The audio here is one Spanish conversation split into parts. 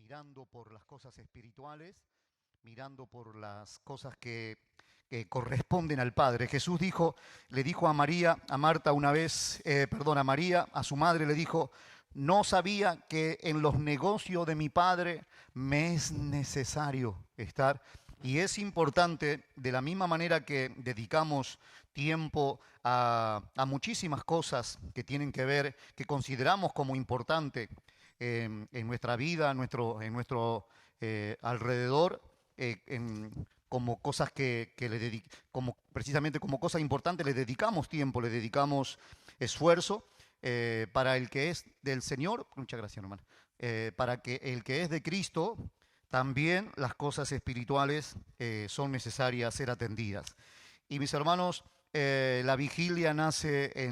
mirando por las cosas espirituales, mirando por las cosas que corresponden al Padre. Jesús le dijo a María, a Marta una vez, a María, a su madre le dijo, no sabía que en los negocios de mi Padre me es necesario estar. Y es importante, de la misma manera que dedicamos tiempo a muchísimas cosas que tienen que ver, que consideramos como importante en nuestra vida, en nuestro alrededor, como cosas como precisamente como cosas importantes, le dedicamos tiempo, le dedicamos esfuerzo. Para el que es del Señor, muchas gracias, hermano, para que el que es de Cristo, también las cosas espirituales son necesarias ser atendidas. Y mis hermanos, la vigilia nace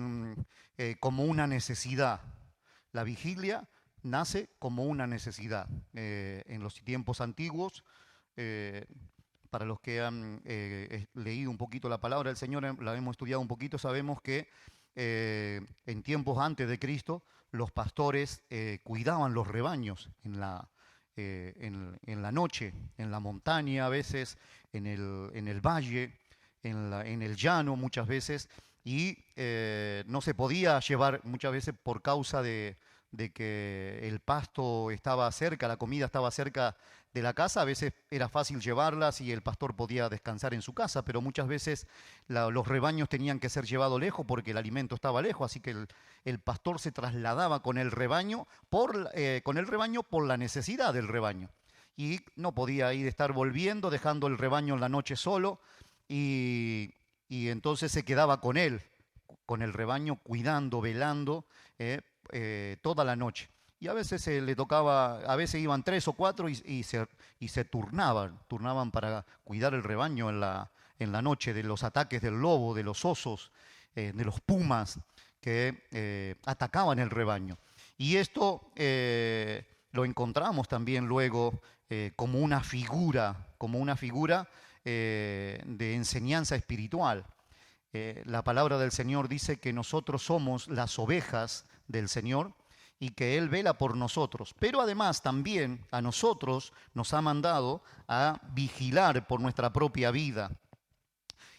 como una necesidad. La vigilia nace como una necesidad. En los tiempos antiguos, eh, para los que han leído un poquito la palabra del Señor, la hemos estudiado un poquito, sabemos que en tiempos antes de Cristo, los pastores cuidaban los rebaños en la noche, en la montaña a veces, en el valle, en el llano muchas veces, y no se podía llevar muchas veces por causa de que el pasto estaba cerca, la comida estaba cerca de la casa, a veces era fácil llevarlas y el pastor podía descansar en su casa, pero muchas veces los rebaños tenían que ser llevados lejos porque el alimento estaba lejos, así que el pastor se trasladaba con el rebaño por la necesidad del rebaño. Y no podía ir estar volviendo, dejando el rebaño en la noche solo, y, y entonces se quedaba con él, con el rebaño, cuidando, velando toda la noche. Y a veces le tocaba, a veces iban tres o cuatro y se turnaban para cuidar el rebaño en la noche de los ataques del lobo, de los osos, de los pumas que atacaban el rebaño. Y esto lo encontramos también luego como una figura de enseñanza espiritual. La palabra del Señor dice que nosotros somos las ovejas del Señor y que Él vela por nosotros. Pero además también a nosotros nos ha mandado a vigilar por nuestra propia vida.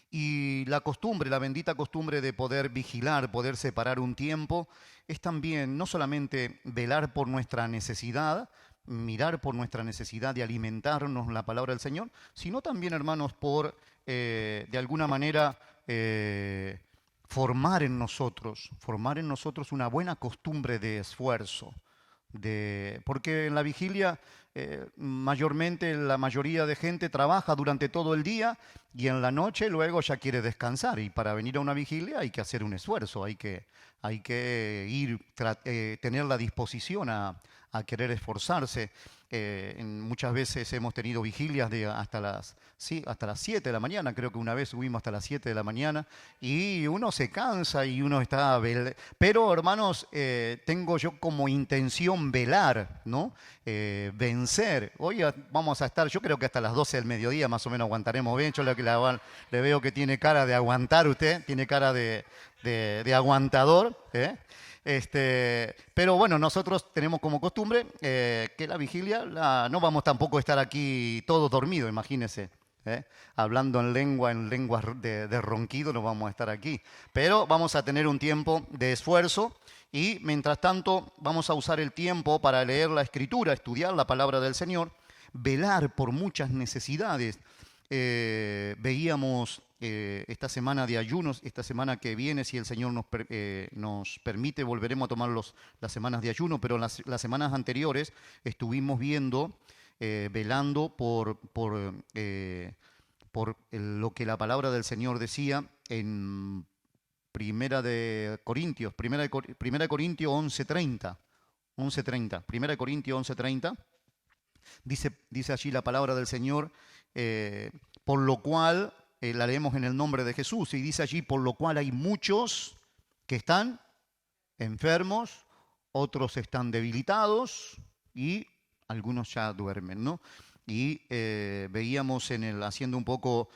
Y la costumbre, la bendita costumbre de poder vigilar, poder separar un tiempo, es también no solamente velar por nuestra necesidad, mirar por nuestra necesidad de alimentarnos la palabra del Señor, sino también, hermanos, por, de alguna manera, formar en nosotros una buena costumbre de esfuerzo. Porque en la vigilia mayormente la mayoría de gente trabaja durante todo el día y en la noche luego ya quiere descansar. Y para venir a una vigilia hay que hacer un esfuerzo, hay que tener la disposición a querer esforzarse. Muchas veces hemos tenido vigilias hasta las 7 de la mañana, creo que una vez subimos hasta las 7 de la mañana y uno se cansa y uno está. Pero hermanos, tengo yo como intención velar, ¿no? Vencer. Hoy vamos a estar, yo creo que hasta las 12 del mediodía más o menos aguantaremos bien. Yo le veo que tiene cara de aguantar usted, tiene cara de aguantador, ¿eh? Pero bueno, nosotros tenemos como costumbre que la vigilia no vamos tampoco a estar aquí todos dormidos, imagínense. Hablando en lenguas de ronquido, no vamos a estar aquí. Pero vamos a tener un tiempo de esfuerzo y mientras tanto vamos a usar el tiempo para leer la Escritura, estudiar la palabra del Señor, velar por muchas necesidades. Veíamos esta semana de ayunos, esta semana que viene, si el Señor nos permite, volveremos a tomar las semanas de ayuno, pero las semanas anteriores estuvimos viendo, velando por lo que la palabra del Señor decía en Primera de Corintios 11:30, 11:30, Primera de Corintios 11:30. Dice allí la palabra del Señor, por lo cual, la leemos en el nombre de Jesús, y dice allí, por lo cual hay muchos que están enfermos, otros están debilitados y algunos ya duermen, ¿no? Y veíamos haciendo un poco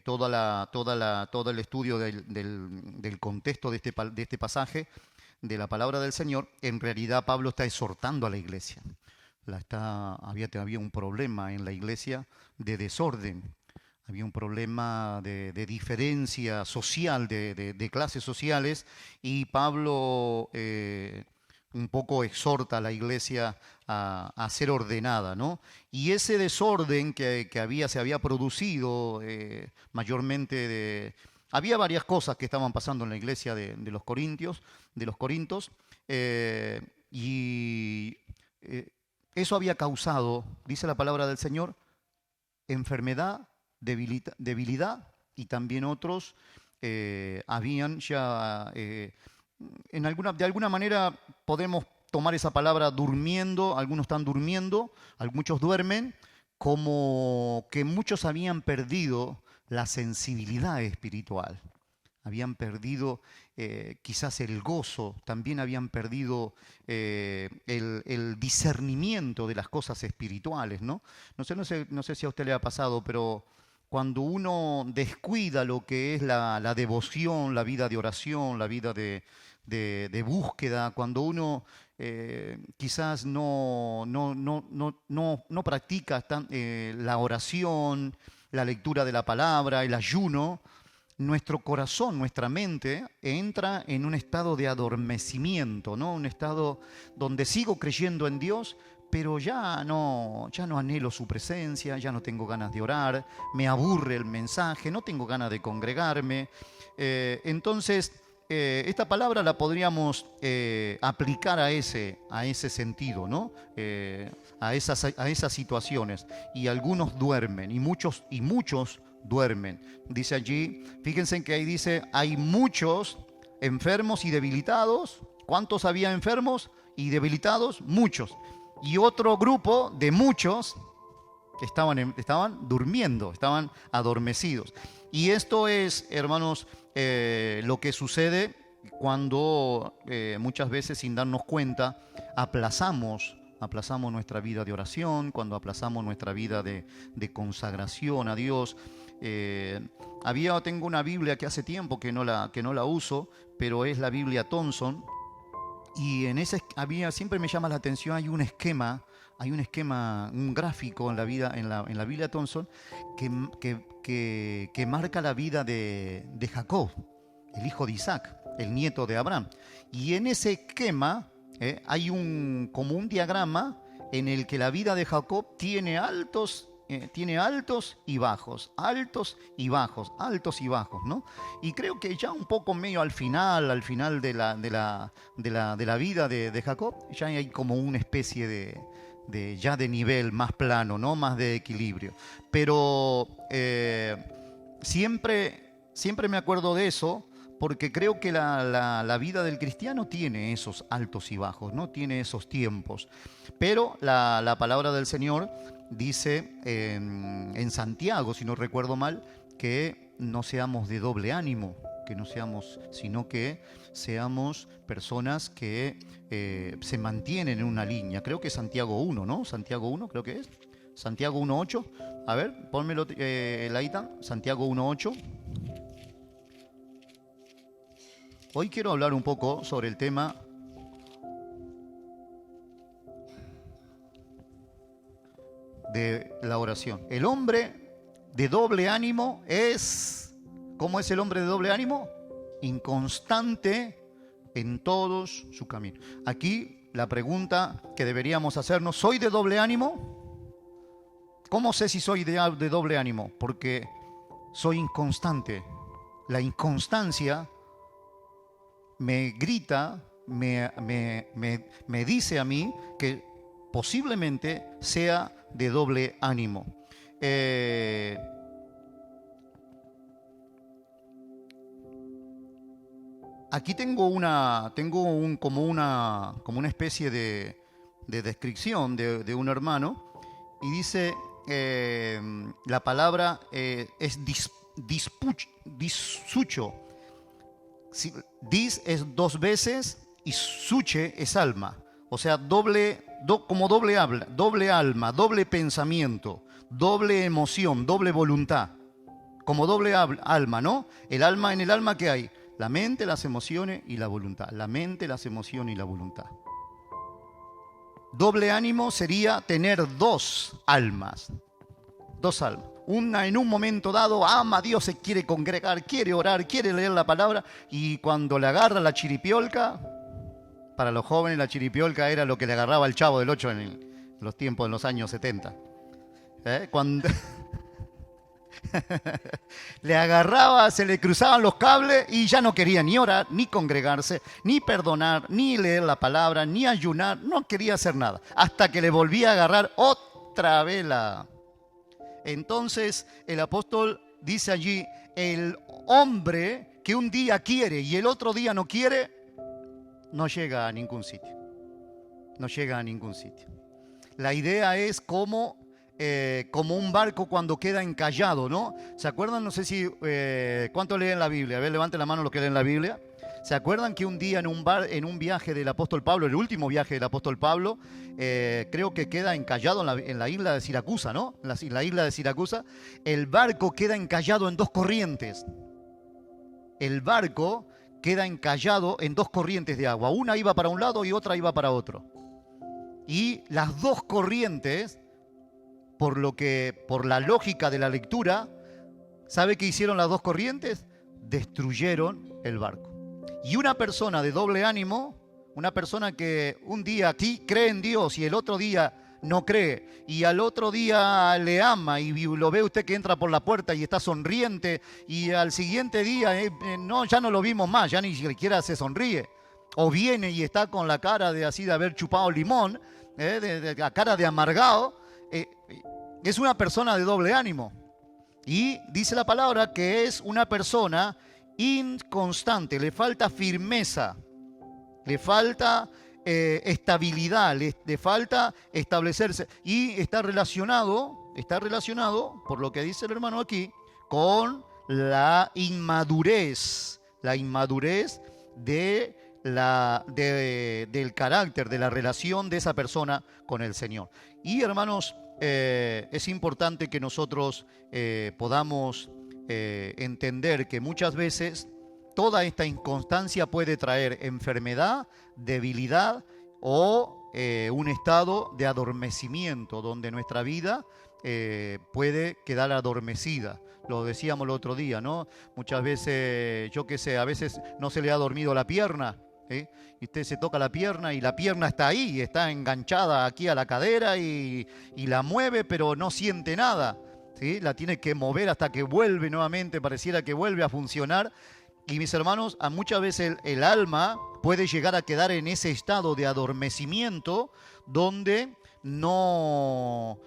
todo el estudio del contexto de este pasaje, de la palabra del Señor, en realidad Pablo está exhortando a la iglesia. había un problema en la iglesia de desorden. Había un problema de diferencia social, de clases sociales, y Pablo un poco exhorta a la iglesia a ser ordenada, ¿no? Y ese desorden se había producido mayormente había varias cosas que estaban pasando en la iglesia de los Corintios, de los Corintos, eh, y eh, eso había causado, dice la palabra del Señor, enfermedad, debilidad, y también otros habían ya, de alguna manera podemos tomar esa palabra durmiendo, algunos están durmiendo, muchos duermen, como que muchos habían perdido la sensibilidad espiritual. Habían perdido quizás el gozo, también habían perdido el discernimiento de las cosas espirituales, ¿no? No sé si a usted le ha pasado, pero cuando uno descuida lo que es la devoción, la vida de oración, la vida de búsqueda, cuando uno quizás no practica la oración, la lectura de la palabra, el ayuno, nuestro corazón, nuestra mente entra en un estado de adormecimiento, ¿no? Un estado donde sigo creyendo en Dios, pero ya no anhelo su presencia, ya no tengo ganas de orar, me aburre el mensaje, no tengo ganas de congregarme. Entonces, esta palabra la podríamos aplicar a ese sentido, ¿no? A esas situaciones. Y algunos duermen, y muchos duermen. Dice allí, fíjense que ahí dice, hay muchos enfermos y debilitados. ¿Cuántos había enfermos y debilitados? Muchos. Y otro grupo de muchos que estaban durmiendo, estaban adormecidos. Y esto es, hermanos, lo que sucede cuando muchas veces, sin darnos cuenta, aplazamos nuestra vida de oración, cuando aplazamos nuestra vida de consagración a Dios. Tengo una Biblia que hace tiempo que no la uso, pero es la Biblia Thompson. Y siempre me llama la atención, hay un esquema, un gráfico en la Biblia Thompson que marca la vida de Jacob, el hijo de Isaac, el nieto de Abraham. Y en ese esquema hay como un diagrama en el que la vida de Jacob tiene altos y bajos, altos y bajos, altos y bajos, ¿no? Y creo que ya un poco medio al final de la vida de Jacob, ya hay como una especie de nivel más plano, ¿no? Más de equilibrio. Pero siempre me acuerdo de eso, porque creo que la vida del cristiano tiene esos altos y bajos, ¿no? Tiene esos tiempos. Pero la palabra del Señor dice en Santiago, si no recuerdo mal, que no seamos de doble ánimo, sino que seamos personas que se mantienen en una línea. Creo que es Santiago 1, ¿no? Santiago 1 creo que es. Santiago 1.8. A ver, pónmelo, Laita. Santiago 1.8. Hoy quiero hablar un poco sobre el tema de la oración. El hombre de doble ánimo ¿cómo es el hombre de doble ánimo? Inconstante en todos sus caminos. Aquí la pregunta que deberíamos hacernos, ¿soy de doble ánimo? ¿Cómo sé si soy de doble ánimo? Porque soy inconstante. La inconstancia me grita, me dice a mí que posiblemente sea de doble ánimo. Aquí tengo como una especie de descripción de un hermano, y dice la palabra es disucho. Dis es dos veces y suche es alma. O sea, como doble alma, doble pensamiento, doble emoción, doble voluntad. Como doble alma, ¿no? En el alma, ¿qué hay? La mente, las emociones y la voluntad. La mente, las emociones y la voluntad. Doble ánimo sería tener dos almas. Dos almas. Una en un momento dado ama a Dios, se quiere congregar, quiere orar, quiere leer la palabra, y cuando le agarra la chiripiolca, para los jóvenes la chiripiolca era lo que le agarraba el Chavo del Ocho en los tiempos de los años 70. Cuando le agarraba, se le cruzaban los cables y ya no quería ni orar, ni congregarse, ni perdonar, ni leer la palabra, ni ayunar, no quería hacer nada, hasta que le volvía a agarrar otra vez la... Entonces el apóstol dice allí, el hombre que un día quiere y el otro día no quiere, no llega a ningún sitio. No llega a ningún sitio. La idea es como un barco cuando queda encallado, ¿no? ¿Se acuerdan? No sé si... ¿cuánto leen la Biblia? A ver, levante la mano los que leen la Biblia. ¿Se acuerdan que un día en un viaje del apóstol Pablo, el último viaje del apóstol Pablo, creo que queda encallado en la isla de Siracusa, ¿no? En la isla de Siracusa, el barco queda encallado en dos corrientes. El barco queda encallado en dos corrientes de agua. Una iba para un lado y otra iba para otro. Y las dos corrientes, por la lógica de la lectura, ¿sabe qué hicieron las dos corrientes? Destruyeron el barco. Y una persona de doble ánimo, una persona que un día aquí cree en Dios y el otro día no cree, y al otro día le ama y lo ve usted que entra por la puerta y está sonriente, y al siguiente día no, ya no lo vimos más, ya ni siquiera se sonríe, o viene y está con la cara de así de haber chupado limón, la cara de amargado, es una persona de doble ánimo. Y dice la palabra que es una persona inconstante, le falta firmeza, le falta estabilidad, le falta establecerse, y está relacionado, por lo que dice el hermano aquí, con la inmadurez del carácter, de la relación de esa persona con el Señor. Y hermanos, es importante que nosotros podamos entender que muchas veces toda esta inconstancia puede traer enfermedad, debilidad o un estado de adormecimiento donde nuestra vida puede quedar adormecida. Lo decíamos el otro día, ¿no? Muchas veces, yo qué sé, a veces no se le ha dormido la pierna, ¿eh? Y usted se toca la pierna y la pierna está ahí, está enganchada aquí a la cadera y la mueve, pero no siente nada, ¿sí? La tiene que mover hasta que vuelve nuevamente, pareciera que vuelve a funcionar. Y mis hermanos, muchas veces el alma puede llegar a quedar en ese estado de adormecimiento donde no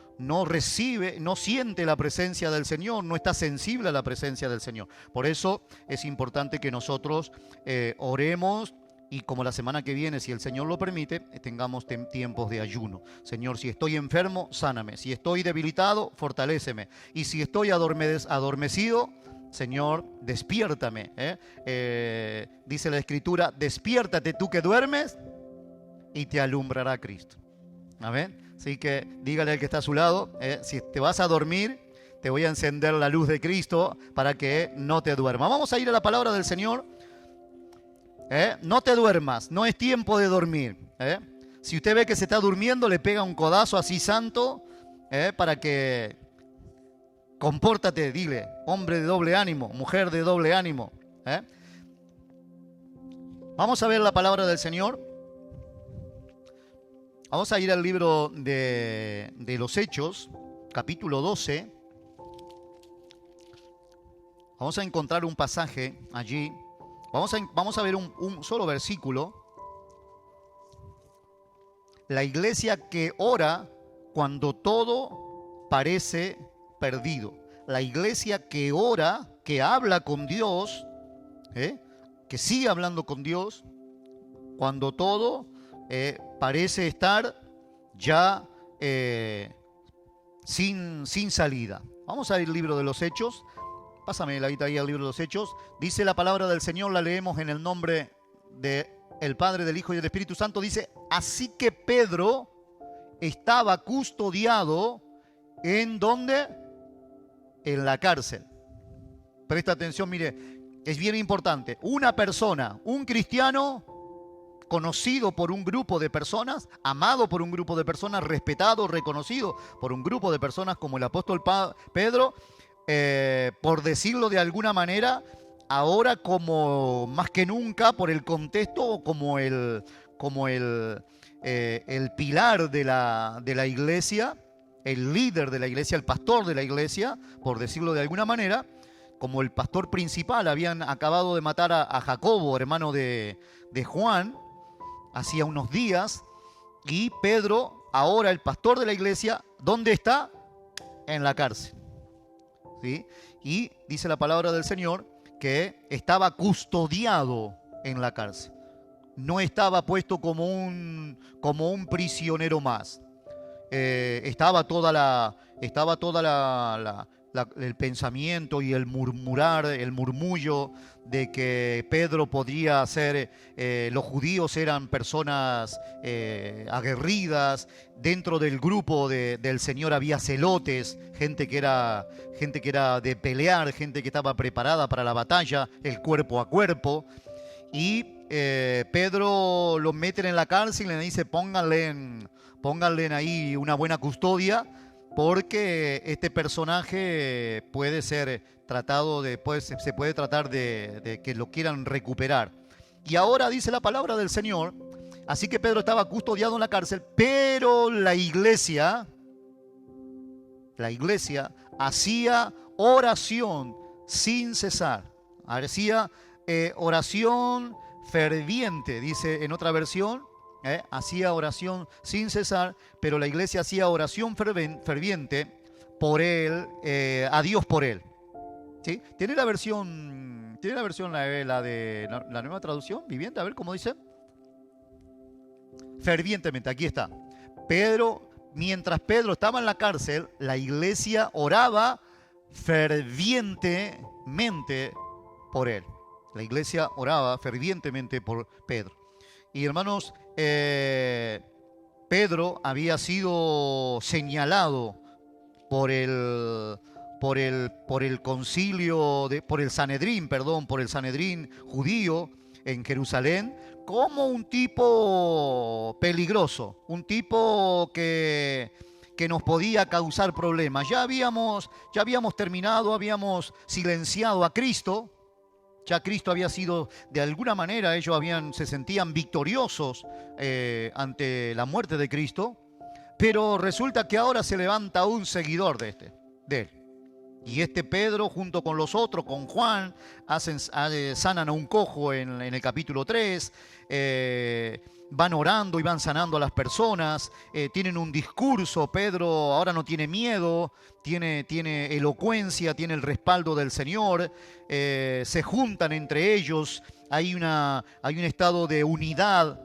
recibe, no siente la presencia del Señor, no está sensible a la presencia del Señor. Por eso es importante que nosotros oremos, y como la semana que viene, si el Señor lo permite, tengamos tiempos de ayuno. Señor, si estoy enfermo, sáname. Si estoy debilitado, fortaléceme. Y si estoy adormecido, Señor, despiértame. Dice la Escritura, despiértate tú que duermes y te alumbrará Cristo. Amén. Así que dígale al que está a su lado, si te vas a dormir, te voy a encender la luz de Cristo para que no te duermas. Vamos a ir a la palabra del Señor. No te duermas, no es tiempo de dormir. Si usted ve que se está durmiendo, le pega un codazo así santo, para que compórtate, dile, hombre de doble ánimo, mujer de doble ánimo. Vamos a ver la palabra del Señor. Vamos a ir al libro de los Hechos, capítulo 12. Vamos a encontrar un pasaje allí. Vamos a ver un solo versículo. La iglesia que ora cuando todo parece perdido. La iglesia que ora, que habla con Dios, que sigue hablando con Dios, cuando todo parece estar ya sin salida. Vamos a ir al libro de los Hechos. Pásame la guita ahí al libro de los Hechos. Dice la palabra del Señor, la leemos en el nombre del Padre, del Hijo y del Espíritu Santo. Dice, así que Pedro estaba custodiado, ¿en dónde? En la cárcel. Presta atención, mire, es bien importante. Una persona, un cristiano, conocido por un grupo de personas, amado por un grupo de personas, respetado, reconocido por un grupo de personas como el apóstol Pedro, por decirlo de alguna manera, ahora como más que nunca por el contexto, como el pilar de la iglesia, el líder de la iglesia, el pastor de la iglesia, por decirlo de alguna manera, como el pastor principal. Habían acabado de matar a Jacobo, hermano de Juan, hacía unos días, y Pedro, ahora el pastor de la iglesia, ¿dónde está? En la cárcel. ¿Sí? Y dice la palabra del Señor que estaba custodiado en la cárcel. No estaba puesto como un prisionero más. Estaba el pensamiento y el murmurar, el murmullo de que Pedro podría ser, los judíos eran personas aguerridas. Dentro del grupo del Señor había celotes, gente que era de pelear, gente que estaba preparada para la batalla, el cuerpo a cuerpo. Y Pedro lo meten en la cárcel y le dice: pónganle ahí una buena custodia, porque este personaje puede ser tratado se puede tratar de que lo quieran recuperar. Y ahora dice la palabra del Señor, así que Pedro estaba custodiado en la cárcel, pero la iglesia hacía oración sin cesar. Hacía oración ferviente, dice en otra versión. Hacía oración sin cesar, pero la iglesia hacía oración ferviente por él, a Dios por él. ¿Sí? ¿Tiene la versión la de la nueva traducción viviente? A ver cómo dice. Fervientemente, aquí está. Mientras Pedro estaba en la cárcel, la iglesia oraba fervientemente por él. La iglesia oraba fervientemente por Pedro. Y hermanos, Pedro había sido señalado por el concilio, por el Sanedrín judío en Jerusalén, como un tipo peligroso, un tipo que nos podía causar problemas. Ya habíamos terminado, habíamos silenciado a Cristo. Ya Cristo había sido, de alguna manera, ellos se sentían victoriosos ante la muerte de Cristo, pero resulta que ahora se levanta un seguidor de él. Y este Pedro, junto con los otros, con Juan, sanan a un cojo en el capítulo 3, van orando y van sanando a las personas, tienen un discurso. Pedro ahora no tiene miedo, tiene elocuencia, tiene el respaldo del Señor, se juntan entre ellos, hay un estado de unidad,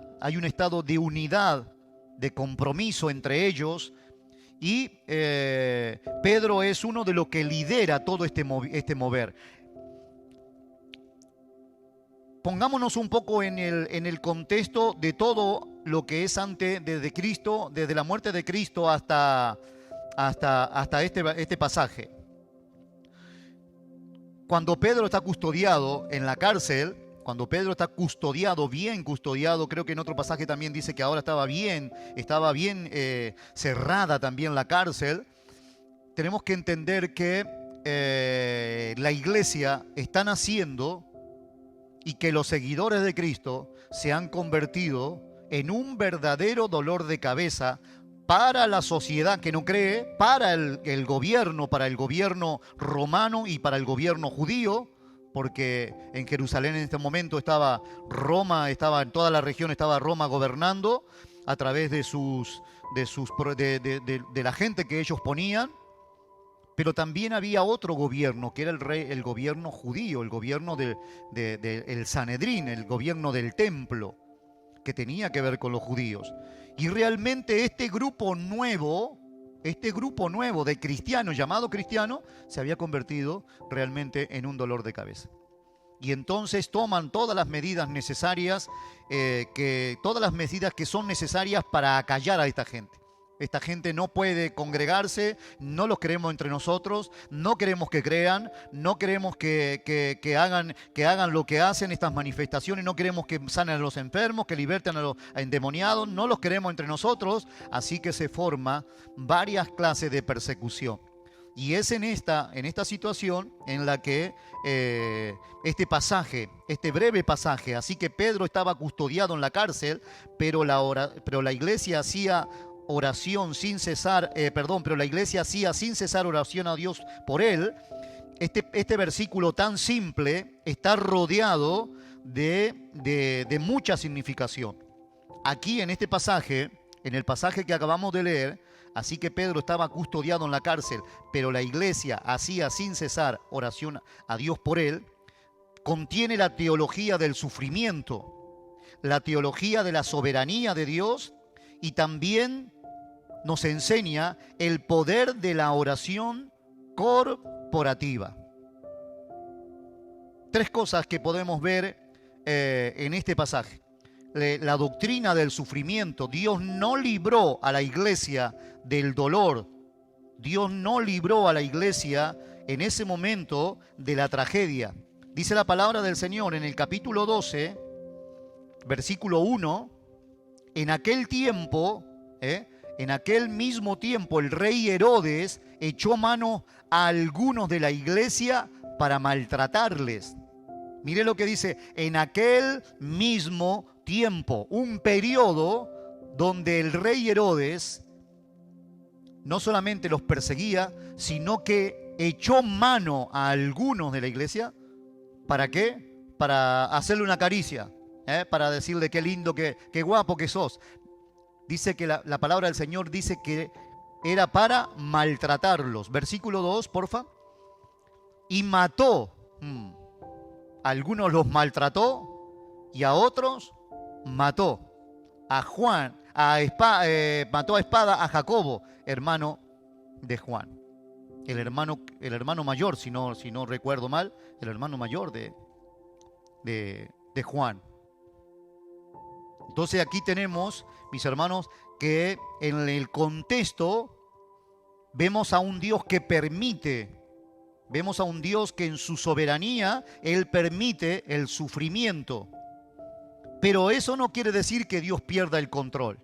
de compromiso entre ellos. Y Pedro es uno de los que lidera todo este mover. Pongámonos un poco en el contexto de todo lo que es desde Cristo, desde la muerte de Cristo hasta este pasaje. Cuando Pedro está custodiado en la cárcel, cuando Pedro está bien custodiado, creo que en otro pasaje también dice que ahora estaba bien cerrada también la cárcel. Tenemos que entender que la iglesia está naciendo y que los seguidores de Cristo se han convertido en un verdadero dolor de cabeza para la sociedad que no cree, para el gobierno romano y para el gobierno judío, porque en Jerusalén en este momento estaba en toda la región estaba Roma gobernando a través de la gente que ellos ponían. Pero también había otro gobierno, que era el gobierno judío, el gobierno del Sanedrín, el gobierno del templo, que tenía que ver con los judíos. Y realmente este grupo nuevo de cristianos, llamado cristiano, se había convertido realmente en un dolor de cabeza. Y entonces toman todas las medidas necesarias, todas las medidas que son necesarias para acallar a esta gente. esta gente no puede congregarse, no los queremos entre nosotros, no queremos que crean, no queremos que hagan lo que hacen estas manifestaciones, no queremos que sanen a los enfermos, que liberten a los endemoniados, no los queremos entre nosotros, así que se forma varias clases de persecución. Y es en esta situación en la que este pasaje, este breve pasaje, así que Pedro estaba custodiado en la cárcel, pero la iglesia hacía oración sin cesar, pero la iglesia hacía sin cesar oración a Dios por él. Este versículo tan simple está rodeado de mucha significación. Aquí en este pasaje, en el pasaje que acabamos de leer, así que Pedro estaba custodiado en la cárcel, pero la iglesia hacía sin cesar oración a Dios por él, contiene la teología del sufrimiento, la teología de la soberanía de Dios y también nos enseña el poder de la oración corporativa. Tres cosas que podemos ver en este pasaje. La doctrina del sufrimiento. Dios no libró a la iglesia del dolor. Dios no libró a la iglesia en ese momento de la tragedia. Dice la palabra del Señor en el capítulo 12, versículo 1, en aquel tiempo, en aquel mismo tiempo, el rey Herodes echó mano a algunos de la iglesia para maltratarles. Mire lo que dice, en aquel mismo tiempo, un periodo donde el rey Herodes no solamente los perseguía, sino que echó mano a algunos de la iglesia. ¿Para qué? Para hacerle una caricia, para decirle qué lindo, qué guapo que sos. Dice que la palabra del Señor dice que era para maltratarlos. Versículo 2, porfa. Y mató. A algunos los maltrató y a otros mató. A Juan, mató a espada a Jacobo, hermano de Juan. El hermano mayor, si no recuerdo mal, el hermano mayor de Juan. Entonces aquí tenemos, mis hermanos, que en el contexto vemos a un Dios que permite, vemos a un Dios que en su soberanía, Él permite el sufrimiento. Pero eso no quiere decir que Dios pierda el control.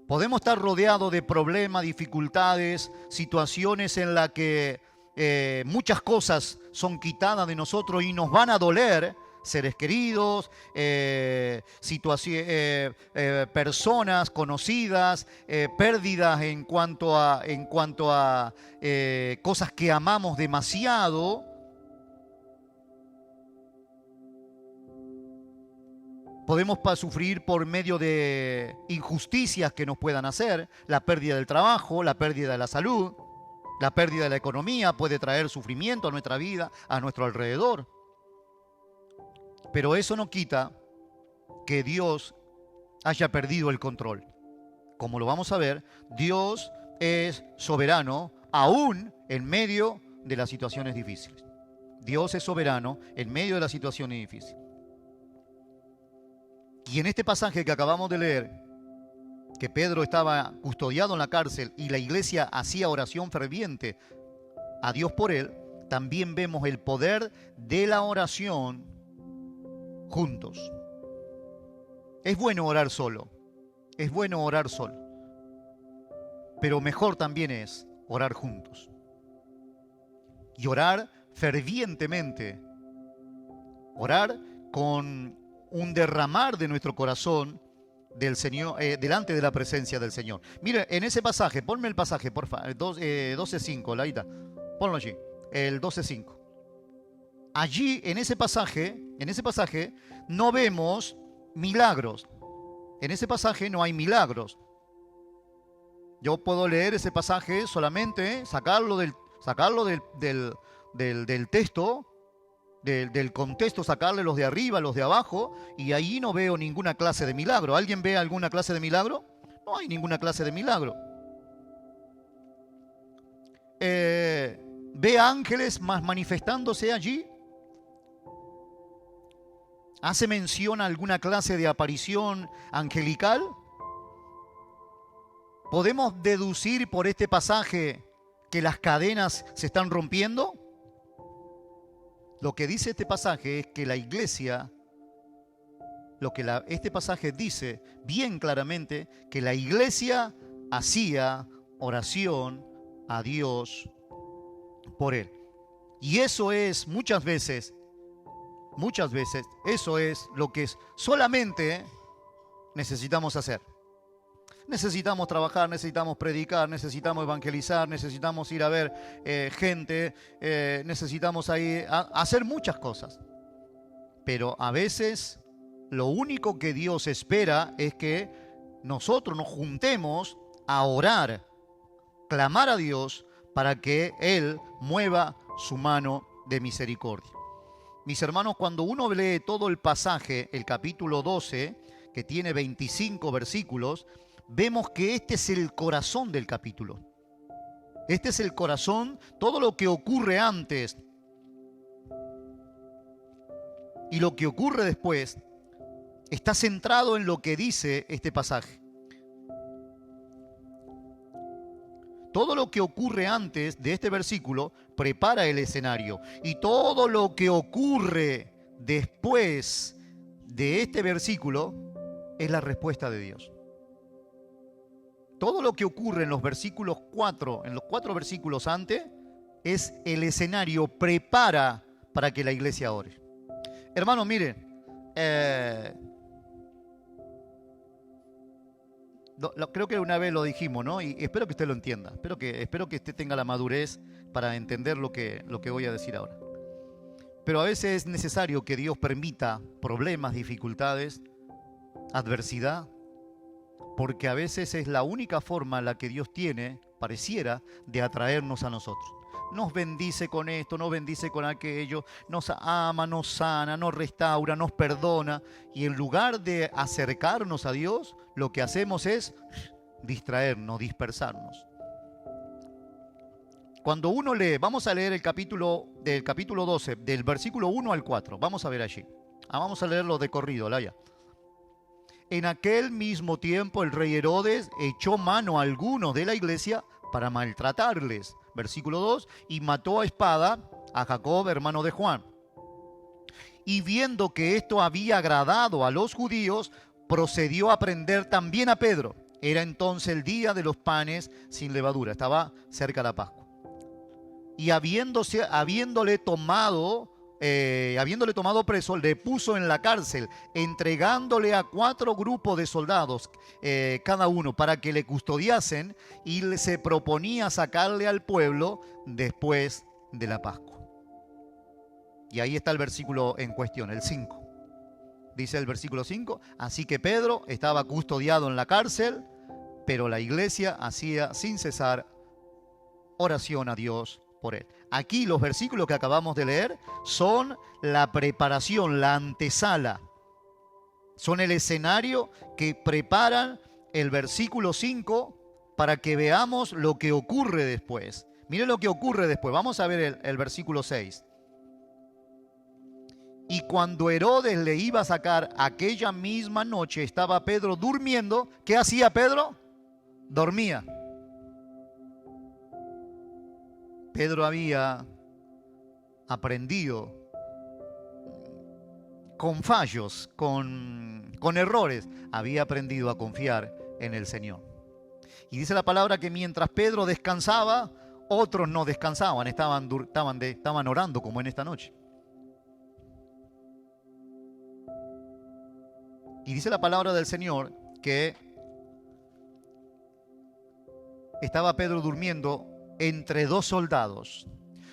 Podemos estar rodeados de problemas, dificultades, situaciones en las que muchas cosas son quitadas de nosotros y nos van a doler, seres queridos, personas conocidas, pérdidas en cuanto a cosas que amamos demasiado. Podemos sufrir por medio de injusticias que nos puedan hacer, la pérdida del trabajo, la pérdida de la salud, la pérdida de la economía puede traer sufrimiento a nuestra vida, a nuestro alrededor. Pero eso no quita que Dios haya perdido el control. Como lo vamos a ver, Dios es soberano aún en medio de las situaciones difíciles. Dios es soberano en medio de las situaciones difíciles. Y en este pasaje que acabamos de leer, que Pedro estaba custodiado en la cárcel y la iglesia hacía oración ferviente a Dios por él, también vemos el poder de la oración juntos. Es bueno orar solo, pero mejor también es orar juntos. Y orar fervientemente, orar con un derramar de nuestro corazón del Señor, delante de la presencia del Señor. Mire, en ese pasaje, ponme el pasaje, porfa, 12:5, Laita, ponlo allí, el 12:5. Allí, en ese pasaje, no vemos milagros. En ese pasaje no hay milagros. Yo puedo leer ese pasaje solamente, sacarlo del texto, del contexto, sacarle los de arriba, los de abajo, y ahí no veo ninguna clase de milagro. ¿Alguien ve alguna clase de milagro? No hay ninguna clase de milagro. ¿Ve ángeles más manifestándose allí? ¿Hace mención a alguna clase de aparición angelical? ¿Podemos deducir por este pasaje que las cadenas se están rompiendo? Lo que dice este pasaje es que la iglesia, este pasaje dice bien claramente que la iglesia hacía oración a Dios por él. Y eso es muchas veces, eso es lo que solamente necesitamos hacer. Necesitamos trabajar, necesitamos predicar, necesitamos evangelizar, necesitamos ir a ver gente, necesitamos hacer muchas cosas. Pero a veces lo único que Dios espera es que nosotros nos juntemos a orar, clamar a Dios para que Él mueva su mano de misericordia. Mis hermanos, cuando uno lee todo el pasaje, el capítulo 12, que tiene 25 versículos, vemos que este es el corazón del capítulo. Este es el corazón, todo lo que ocurre antes y lo que ocurre después está centrado en lo que dice este pasaje. Todo lo que ocurre antes de este versículo prepara el escenario. Y todo lo que ocurre después de este versículo es la respuesta de Dios. Todo lo que ocurre en los versículos 4, en los 4 versículos antes, es el escenario, prepara para que la iglesia ore. Hermanos, miren, creo que una vez lo dijimos, ¿no? Y espero que usted lo entienda. Espero que usted tenga la madurez para entender lo que voy a decir ahora. Pero a veces es necesario que Dios permita problemas, dificultades, adversidad, porque a veces es la única forma en la que Dios tiene, pareciera, de atraernos a nosotros. Nos bendice con esto, nos bendice con aquello, nos ama, nos sana, nos restaura, nos perdona. Y en lugar de acercarnos a Dios, lo que hacemos es distraernos, dispersarnos. Cuando uno lee, vamos a leer del capítulo 12, del versículo 1 al 4. Vamos a ver allí. Vamos a leerlo de corrido, Laya. En aquel mismo tiempo el rey Herodes echó mano a algunos de la iglesia para maltratarles. Versículo 2, y mató a espada a Jacob, hermano de Juan. Y viendo que esto había agradado a los judíos, procedió a prender también a Pedro. Era entonces el día de los panes sin levadura, estaba cerca de la Pascua. Y habiéndole tomado preso, le puso en la cárcel, entregándole a 4 grupos de soldados, cada uno, para que le custodiasen, y se proponía sacarle al pueblo después de la Pascua. Y ahí está el versículo en cuestión, el 5. Dice el versículo 5, así que Pedro estaba custodiado en la cárcel, pero la iglesia hacía sin cesar oración a Dios por él. Aquí los versículos que acabamos de leer son la preparación, la antesala. Son el escenario que preparan el versículo 5 para que veamos lo que ocurre después. Miren lo que ocurre después. Vamos a ver el versículo 6. Y cuando Herodes le iba a sacar aquella misma noche, estaba Pedro durmiendo. ¿Qué hacía Pedro? Dormía. Pedro había aprendido con fallos, con errores, había aprendido a confiar en el Señor. Y dice la palabra que mientras Pedro descansaba, otros no descansaban, estaban orando como en esta noche. Y dice la palabra del Señor que estaba Pedro durmiendo entre 2 soldados,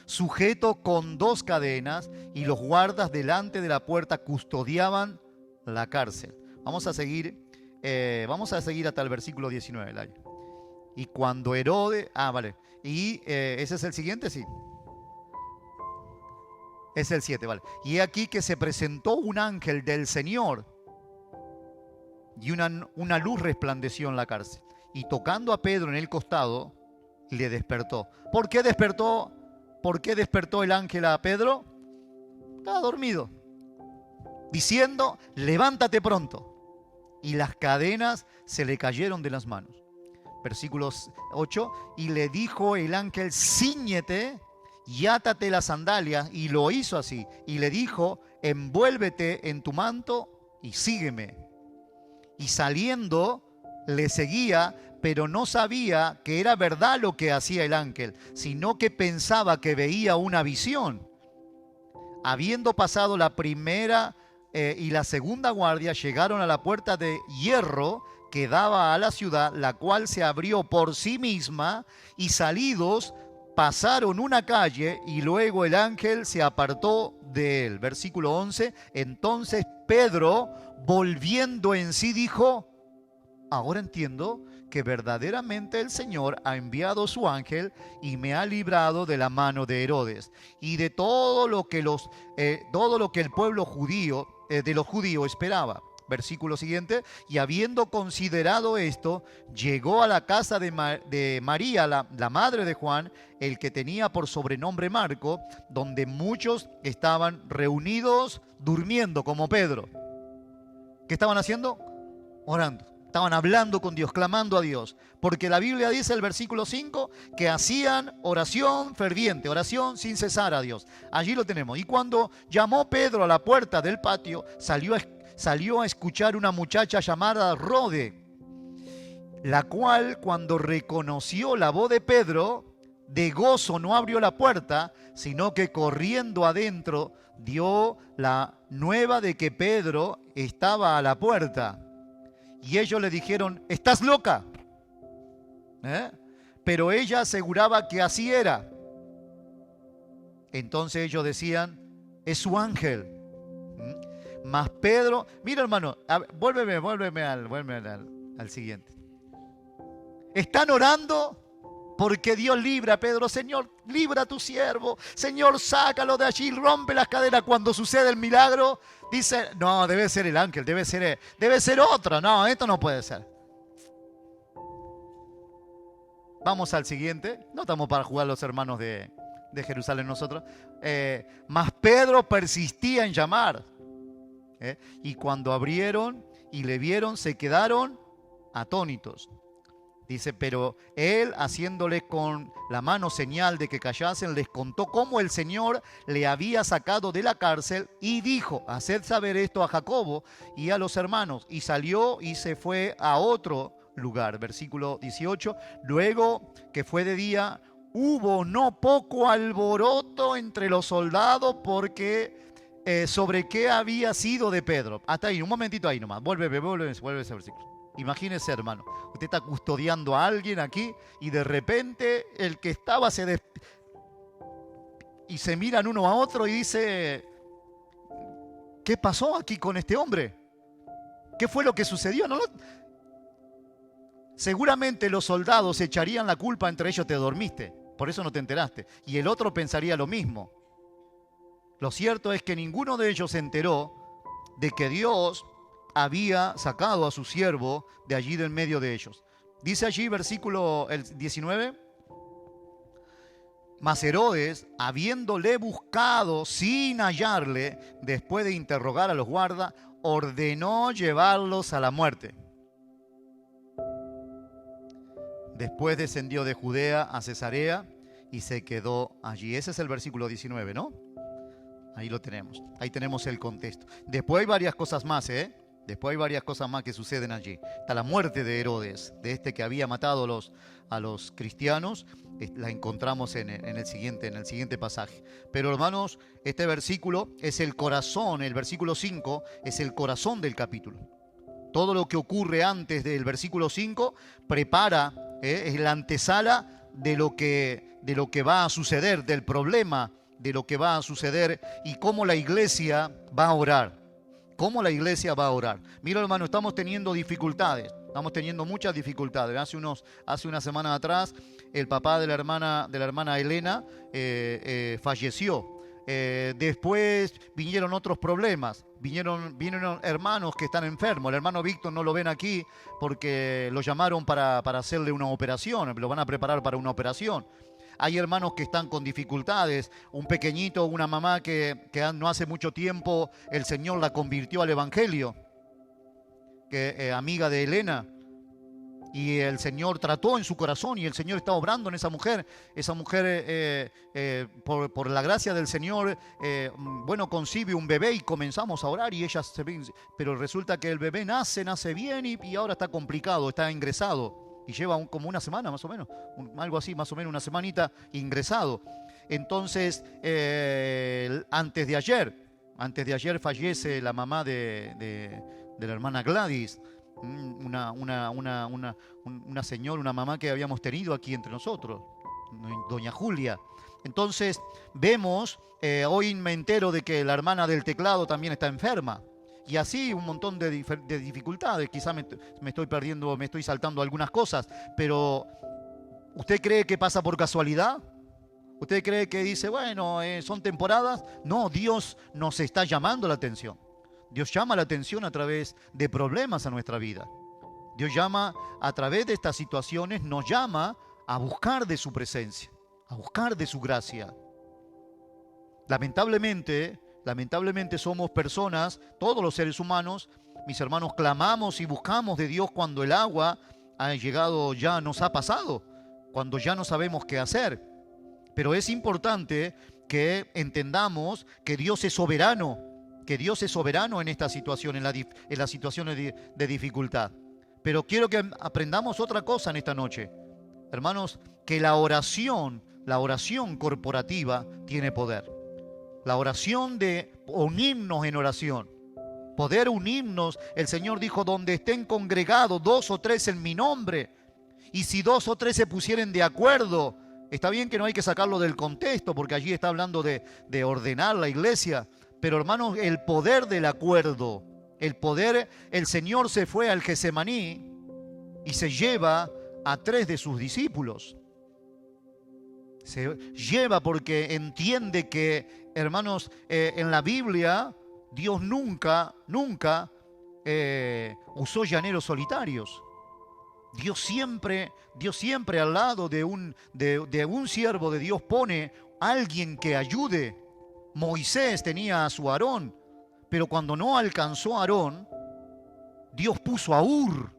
sujeto con 2 cadenas, y los guardas delante de la puerta custodiaban la cárcel. Vamos a seguir hasta el versículo 19. Y cuando Herodes... vale. Y ese es el siguiente, sí. Es el 7, vale. Y aquí que se presentó un ángel del Señor, y una luz resplandeció en la cárcel. Y tocando a Pedro en el costado, le despertó. ¿Por qué despertó? ¿Por qué despertó el ángel a Pedro? Estaba dormido, diciendo, levántate pronto. Y las cadenas se le cayeron de las manos. versículos 8, y le dijo el ángel, cíñete y átate las sandalias, y lo hizo así, y le dijo, envuélvete en tu manto y sígueme. Y saliendo le seguía, pero no sabía que era verdad lo que hacía el ángel, sino que pensaba que veía una visión. Habiendo pasado la primera y la segunda guardia, llegaron a la puerta de hierro que daba a la ciudad, la cual se abrió por sí misma, y salidos pasaron una calle, y luego el ángel se apartó de él. Versículo 11, entonces Pedro, volviendo en sí, dijo, ahora entiendo que verdaderamente el Señor ha enviado su ángel y me ha librado de la mano de Herodes y de todo lo que el pueblo judío, de los judíos esperaba. Versículo siguiente, y habiendo considerado esto, llegó a la casa de María, la madre de Juan, el que tenía por sobrenombre Marco, donde muchos estaban reunidos durmiendo como Pedro. ¿Qué estaban haciendo? Orando. Estaban hablando con Dios, clamando a Dios. Porque la Biblia dice, el versículo 5, que hacían oración ferviente, oración sin cesar a Dios. Allí lo tenemos. Y cuando llamó Pedro a la puerta del patio, salió a escuchar una muchacha llamada Rode, la cual, cuando reconoció la voz de Pedro, de gozo no abrió la puerta, sino que corriendo adentro dio la nueva de que Pedro estaba a la puerta. Y ellos le dijeron, ¿estás loca? Pero ella aseguraba que así era. Entonces ellos decían, es su ángel. Mas Pedro, mira hermano, vuélveme al siguiente. Están orando porque Dios libra a Pedro. Señor, libra a tu siervo. Señor, sácalo de allí, rompe las cadenas. Cuando sucede el milagro, dice, no, debe ser el ángel, debe ser otro. No, esto no puede ser. Vamos al siguiente. No estamos para jugar los hermanos de Jerusalén nosotros. Mas Pedro persistía en llamar. Y cuando abrieron y le vieron, se quedaron atónitos. Dice, pero él, haciéndoles con la mano señal de que callasen, les contó cómo el Señor le había sacado de la cárcel y dijo, haced saber esto a Jacobo y a los hermanos. Y salió y se fue a otro lugar. Versículo 18, luego que fue de día, hubo no poco alboroto entre los soldados porque sobre qué había sido de Pedro. Hasta ahí, un momentito ahí nomás. Vuelve ese versículo. Imagínese, hermano, usted está custodiando a alguien aquí y de repente el que estaba y se miran uno a otro y dice, ¿qué pasó aquí con este hombre? ¿Qué fue lo que sucedió? ¿No? Seguramente los soldados echarían la culpa entre ellos, te dormiste, por eso no te enteraste. Y el otro pensaría lo mismo. Lo cierto es que ninguno de ellos se enteró de que Dios había sacado a su siervo de allí del medio de ellos. Dice allí versículo 19, mas Herodes, habiéndole buscado sin hallarle, después de interrogar a los guardas, ordenó llevarlos a la muerte. Después descendió de Judea a Cesarea y se quedó allí. Ese es el versículo 19, ¿no? Ahí lo tenemos. Ahí tenemos el contexto. Después hay varias cosas más, Después hay varias cosas más que suceden allí. Está la muerte de Herodes, de este que había matado a los cristianos. La encontramos en el siguiente pasaje. Pero hermanos, este versículo es el corazón, el versículo 5 es el corazón del capítulo. Todo lo que ocurre antes del versículo 5 prepara, es la antesala de lo que va a suceder, del problema de lo que va a suceder y cómo la iglesia va a orar. ¿Cómo la iglesia va a orar? Mira, hermano, estamos teniendo dificultades. Estamos teniendo muchas dificultades. Hace una semana atrás, el papá de la hermana Elena falleció. Después vinieron otros problemas. Vinieron hermanos que están enfermos. El hermano Víctor no lo ven aquí porque lo llamaron para hacerle una operación. Lo van a preparar para una operación. Hay hermanos que están con dificultades. Un pequeñito, una mamá que no hace mucho tiempo el Señor la convirtió al Evangelio, amiga de Elena. Y el Señor trató en su corazón y el Señor está obrando en esa mujer. Esa mujer, por la gracia del Señor, bueno, concibe un bebé y comenzamos a orar y ella se ve, pero resulta que el bebé nace bien y ahora está complicado, está ingresado y lleva como una semana más o menos, algo así, más o menos una semanita ingresado. Entonces, antes de ayer fallece la mamá de la hermana Gladys, una señora, una mamá que habíamos tenido aquí entre nosotros, doña Julia. Entonces vemos, hoy me entero de que la hermana del teclado también está enferma. Y así un montón de dificultades. Quizá me estoy perdiendo, me estoy saltando algunas cosas, pero ¿usted cree que pasa por casualidad? ¿Usted cree que dice, bueno, son temporadas? No, Dios nos está llamando la atención. Dios llama la atención a través de problemas a nuestra vida. Dios llama a través de estas situaciones, nos llama a buscar de su presencia, a buscar de su gracia. Lamentablemente somos personas, todos los seres humanos, mis hermanos, clamamos y buscamos de Dios cuando el agua ha llegado, ya nos ha pasado, cuando ya no sabemos qué hacer. Pero es importante que entendamos que Dios es soberano, en esta situación, en las situaciones de dificultad. Pero quiero que aprendamos otra cosa en esta noche. Hermanos, que la oración corporativa tiene poder. La oración de unirnos en oración. Poder unirnos, el Señor dijo, donde estén congregados 2 o 3 en mi nombre. Y si 2 o 3 se pusieren de acuerdo, está bien que no hay que sacarlo del contexto, porque allí está hablando de ordenar la iglesia. Pero hermanos, el poder del acuerdo, el Señor se fue al Getsemaní y se lleva a 3 de sus discípulos. Se lleva porque entiende que, hermanos, en la Biblia Dios nunca usó llaneros solitarios. Dios siempre al lado de un siervo de Dios pone a alguien que ayude. Moisés tenía a su Aarón, pero cuando no alcanzó a Aarón, Dios puso a Hur.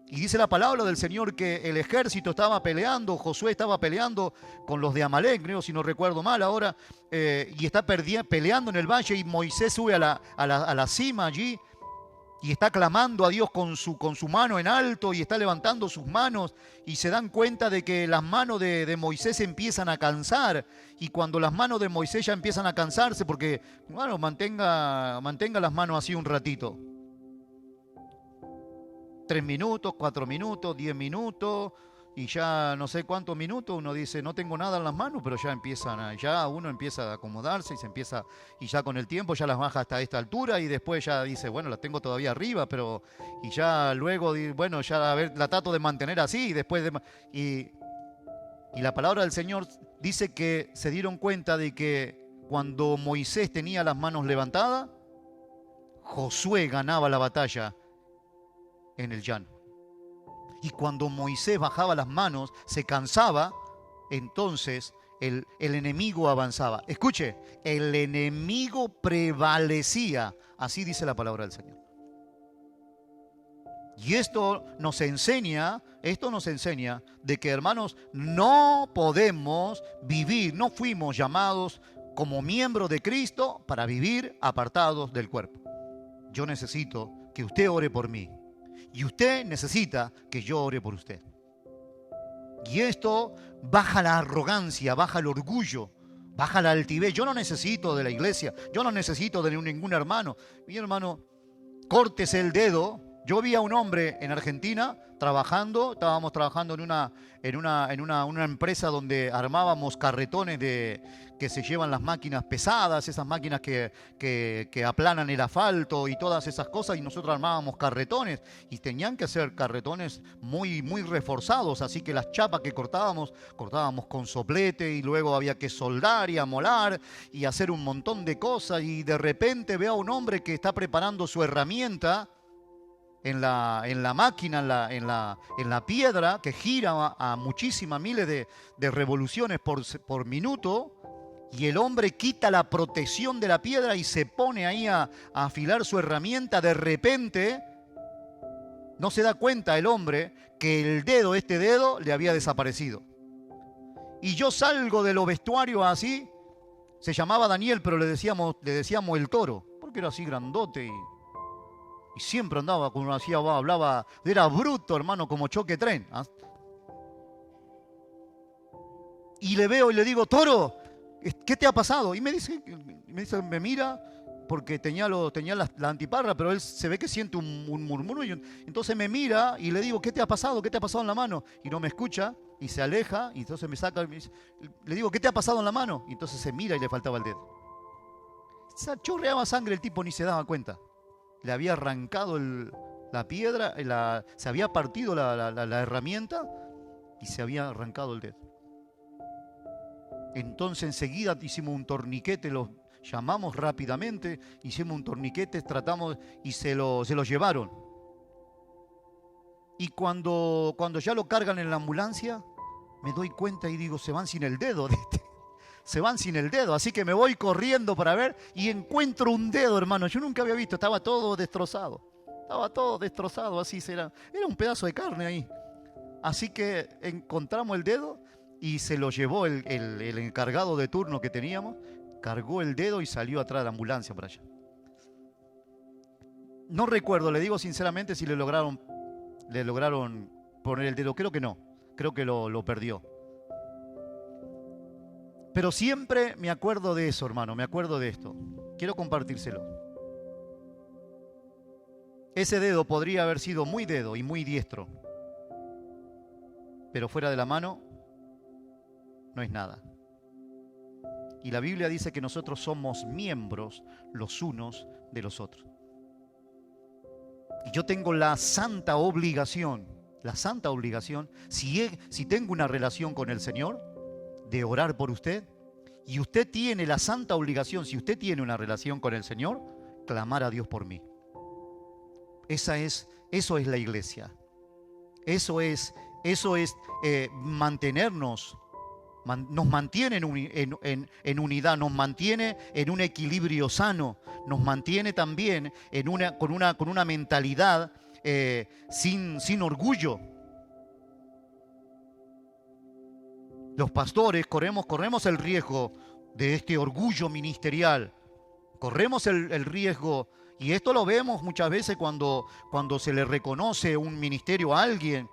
Y dice la palabra del Señor que el ejército estaba peleando, Josué estaba peleando con los de Amalek, creo, si no recuerdo mal ahora, y está peleando en el valle y Moisés sube a la cima allí y está clamando a Dios con su mano en alto y está levantando sus manos y se dan cuenta de que las manos de Moisés empiezan a cansar. Y cuando las manos de Moisés ya empiezan a cansarse, porque, bueno, mantenga las manos así un ratito. 3 minutos, 4 minutos, 10 minutos y ya no sé cuántos minutos uno dice no tengo nada en las manos, pero ya uno empieza a acomodarse y ya con el tiempo ya las baja hasta esta altura y después ya dice bueno, las tengo todavía arriba, pero y ya luego bueno, ya a ver, la trato de mantener así y después y la palabra del Señor dice que se dieron cuenta de que cuando Moisés tenía las manos levantadas, Josué ganaba la batalla en el llano. Y cuando Moisés bajaba las manos, se cansaba, entonces el enemigo avanzaba. Escuche, el enemigo prevalecía. Así dice la palabra del Señor. Y esto nos enseña de que, hermanos, no podemos vivir, no fuimos llamados como miembros de Cristo para vivir apartados del cuerpo. Yo necesito que usted ore por mí. Y usted necesita que yo ore por usted. Y esto baja la arrogancia, baja el orgullo, baja la altivez. Yo no necesito de la iglesia, yo no necesito de ningún hermano. Mi hermano, córtese el dedo. Yo vi a un hombre en Argentina estábamos trabajando en una empresa donde armábamos carretones que se llevan las máquinas pesadas, esas máquinas que aplanan el asfalto y todas esas cosas, y nosotros armábamos carretones y tenían que ser carretones muy, muy reforzados, así que las chapas que cortábamos con soplete y luego había que soldar y amolar y hacer un montón de cosas, y de repente veo a un hombre que está preparando su herramienta en la máquina, en la piedra, que gira a muchísimas miles de revoluciones por minuto, y el hombre quita la protección de la piedra y se pone ahí a afilar su herramienta. De repente, No se da cuenta el hombre que el dedo, este dedo, le había desaparecido. Y yo salgo de los vestuarios así. Se llamaba Daniel, pero le decíamos el toro, porque era así grandote y siempre andaba con una hacía, hablaba, era bruto, hermano, como choque tren. ¿Ah? Y le veo y le digo, Toro, ¿qué te ha pasado? Y me dice, me mira, porque tenía la antiparra, pero él se ve que siente un murmullo. Y entonces me mira y le digo, ¿qué te ha pasado? ¿Qué te ha pasado en la mano? Y no me escucha y se aleja. Y entonces me saca, le digo, ¿qué te ha pasado en la mano? Y entonces se mira y le faltaba el dedo. Chorreaba sangre, el tipo ni se daba cuenta. Le había arrancado la piedra, se había partido la herramienta y se había arrancado el dedo. Entonces enseguida hicimos un torniquete, los llamamos rápidamente, hicimos un torniquete, tratamos y se lo llevaron. Y cuando ya lo cargan en la ambulancia, me doy cuenta y digo, se van sin el dedo de este. Se van sin el dedo, así que me voy corriendo para ver y encuentro un dedo, hermano. Yo nunca había visto, estaba todo destrozado. Estaba todo destrozado, así era un pedazo de carne ahí. Así que encontramos el dedo y se lo llevó el encargado de turno que teníamos, cargó el dedo y salió atrás de la ambulancia para allá. No recuerdo, le digo sinceramente si le lograron poner el dedo. Creo que no, creo que lo perdió. Pero siempre me acuerdo de eso, hermano, me acuerdo de esto. Quiero compartírselo. Ese dedo podría haber sido muy dedo y muy diestro, pero fuera de la mano no es nada. Y la Biblia dice que nosotros somos miembros los unos de los otros. Y yo tengo la santa obligación, si tengo una relación con el Señor, de orar por usted. Y usted tiene la santa obligación, si usted tiene una relación con el Señor, clamar a Dios por mí. Eso es la iglesia. Eso es mantenernos. Nos mantiene en unidad, nos mantiene en un equilibrio sano, nos mantiene también con una mentalidad sin orgullo. Los pastores corremos el riesgo de este orgullo ministerial, corremos el riesgo, y esto lo vemos muchas veces cuando se le reconoce un ministerio a alguien.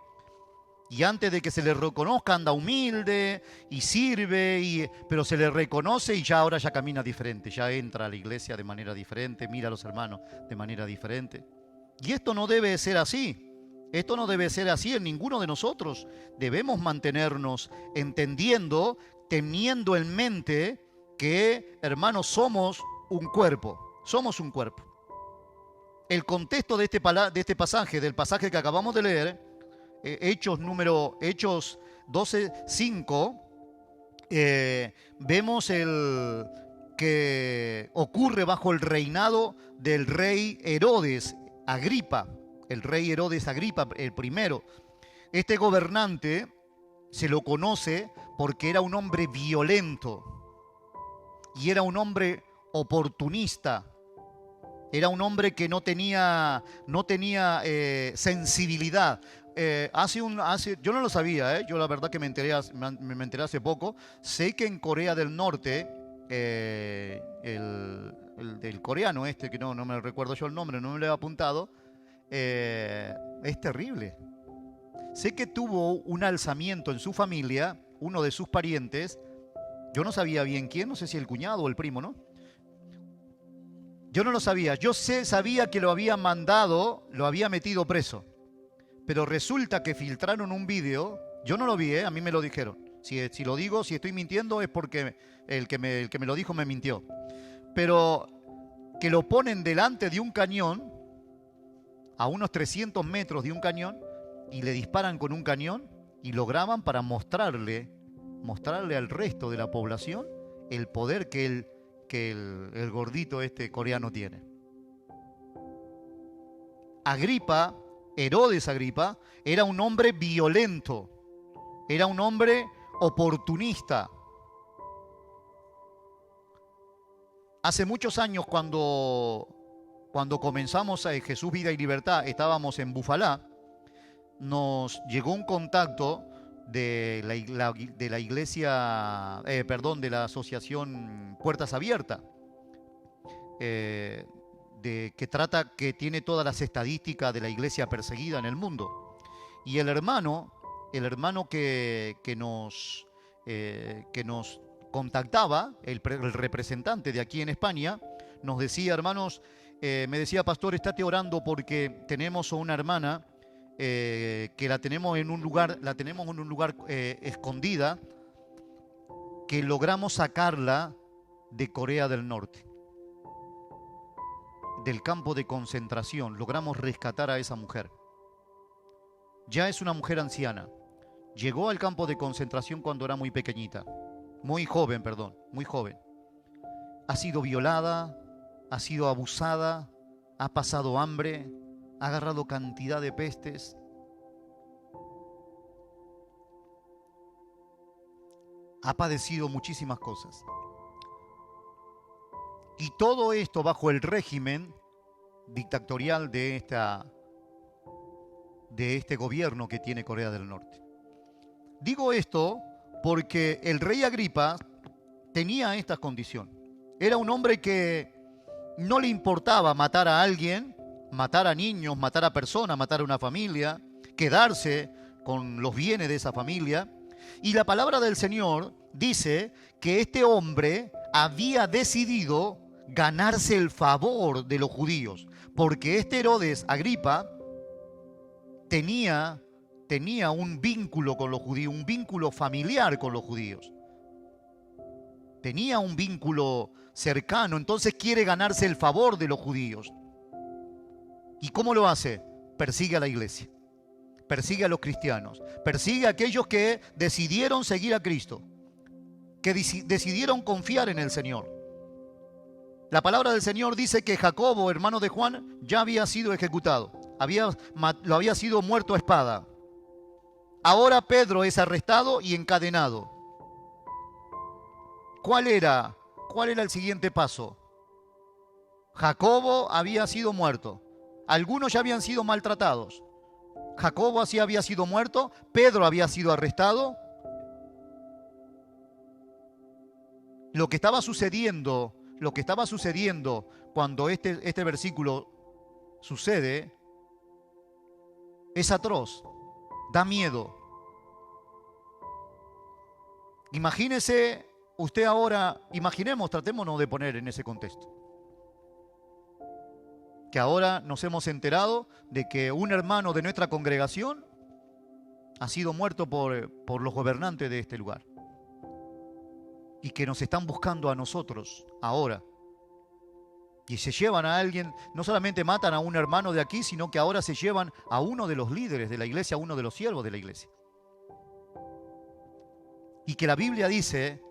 Y antes de que se le reconozca anda humilde y sirve, pero se le reconoce y ahora ya camina diferente, ya entra a la iglesia de manera diferente, mira a los hermanos de manera diferente. Y esto no debe ser así, esto no debe ser así en ninguno de nosotros. Debemos mantenernos entendiendo, teniendo en mente que, hermanos, somos un cuerpo, somos un cuerpo. El contexto de este pasaje, del pasaje que acabamos de leer, Hechos 12:5, vemos que ocurre bajo el reinado del rey Herodes Agripa, el rey Herodes Agripa, el primero. Este gobernante se lo conoce porque era un hombre violento y era un hombre oportunista. Era un hombre que no tenía sensibilidad. Yo no lo sabía, yo la verdad que me enteré hace poco. Sé que en Corea del Norte, el coreano que no me recuerdo yo el nombre, no me lo he apuntado, es terrible. Sé que tuvo un alzamiento en su familia, uno de sus parientes, yo no sabía bien quién, no sé si el cuñado o el primo, ¿no? Yo no lo sabía, sabía que lo había metido preso. Pero resulta que filtraron un vídeo, yo no lo vi, a mí me lo dijeron. Si lo digo, si estoy mintiendo es porque el que me lo dijo me mintió. Pero que lo ponen delante de un cañón, a unos 300 metros de un cañón, y le disparan con un cañón y lo graban para mostrarle al resto de la población el poder que el gordito coreano tiene. Herodes Agripa, era un hombre violento, era un hombre oportunista. Hace muchos años, cuando comenzamos Jesús, Vida y Libertad, estábamos en Bufalá, nos llegó un contacto de la iglesia, perdón, de la asociación Puertas Abiertas, eh, que tiene todas las estadísticas de la iglesia perseguida en el mundo. Y el hermano que nos contactaba, el representante de aquí en España, nos decía, hermanos, me decía, pastor, estate orando porque tenemos a una hermana que la tenemos en un lugar escondida, que logramos sacarla de Corea del Norte, del campo de concentración. Logramos rescatar a esa mujer. Ya es una mujer anciana. Llegó al campo de concentración cuando era muy pequeñita. Muy joven, perdón, muy joven. Ha sido violada, ha sido abusada, ha pasado hambre, ha agarrado cantidad de pestes. Ha padecido muchísimas cosas. Y todo esto bajo el régimen dictatorial de este gobierno que tiene Corea del Norte. Digo esto porque el rey Agripa tenía esta condición. Era un hombre que no le importaba matar a alguien, matar a niños, matar a personas, matar a una familia, quedarse con los bienes de esa familia. Y la palabra del Señor dice que este hombre había decidido ganarse el favor de los judíos, porque este Herodes Agripa tenía un vínculo con los judíos, un vínculo familiar con los judíos. Tenía un vínculo cercano, entonces quiere ganarse el favor de los judíos. ¿Y cómo lo hace? Persigue a la iglesia, persigue a los cristianos, persigue a aquellos que decidieron seguir a Cristo, que decidieron confiar en el Señor. La palabra del Señor dice que Jacobo, hermano de Juan, ya había sido ejecutado, lo había sido muerto a espada. Ahora Pedro es arrestado y encadenado. ¿Cuál era el siguiente paso? Jacobo había sido muerto. Algunos ya habían sido maltratados. Jacobo así había sido muerto. Pedro había sido arrestado. Lo que estaba sucediendo cuando este versículo sucede es atroz, da miedo. Imagínese usted ahora, tratémonos de poner en ese contexto. Que ahora nos hemos enterado de que un hermano de nuestra congregación ha sido muerto por los gobernantes de este lugar. Y que nos están buscando a nosotros ahora. Y se llevan a alguien, no solamente matan a un hermano de aquí, sino que ahora se llevan a uno de los líderes de la iglesia, a uno de los siervos de la iglesia. Y que la Biblia dice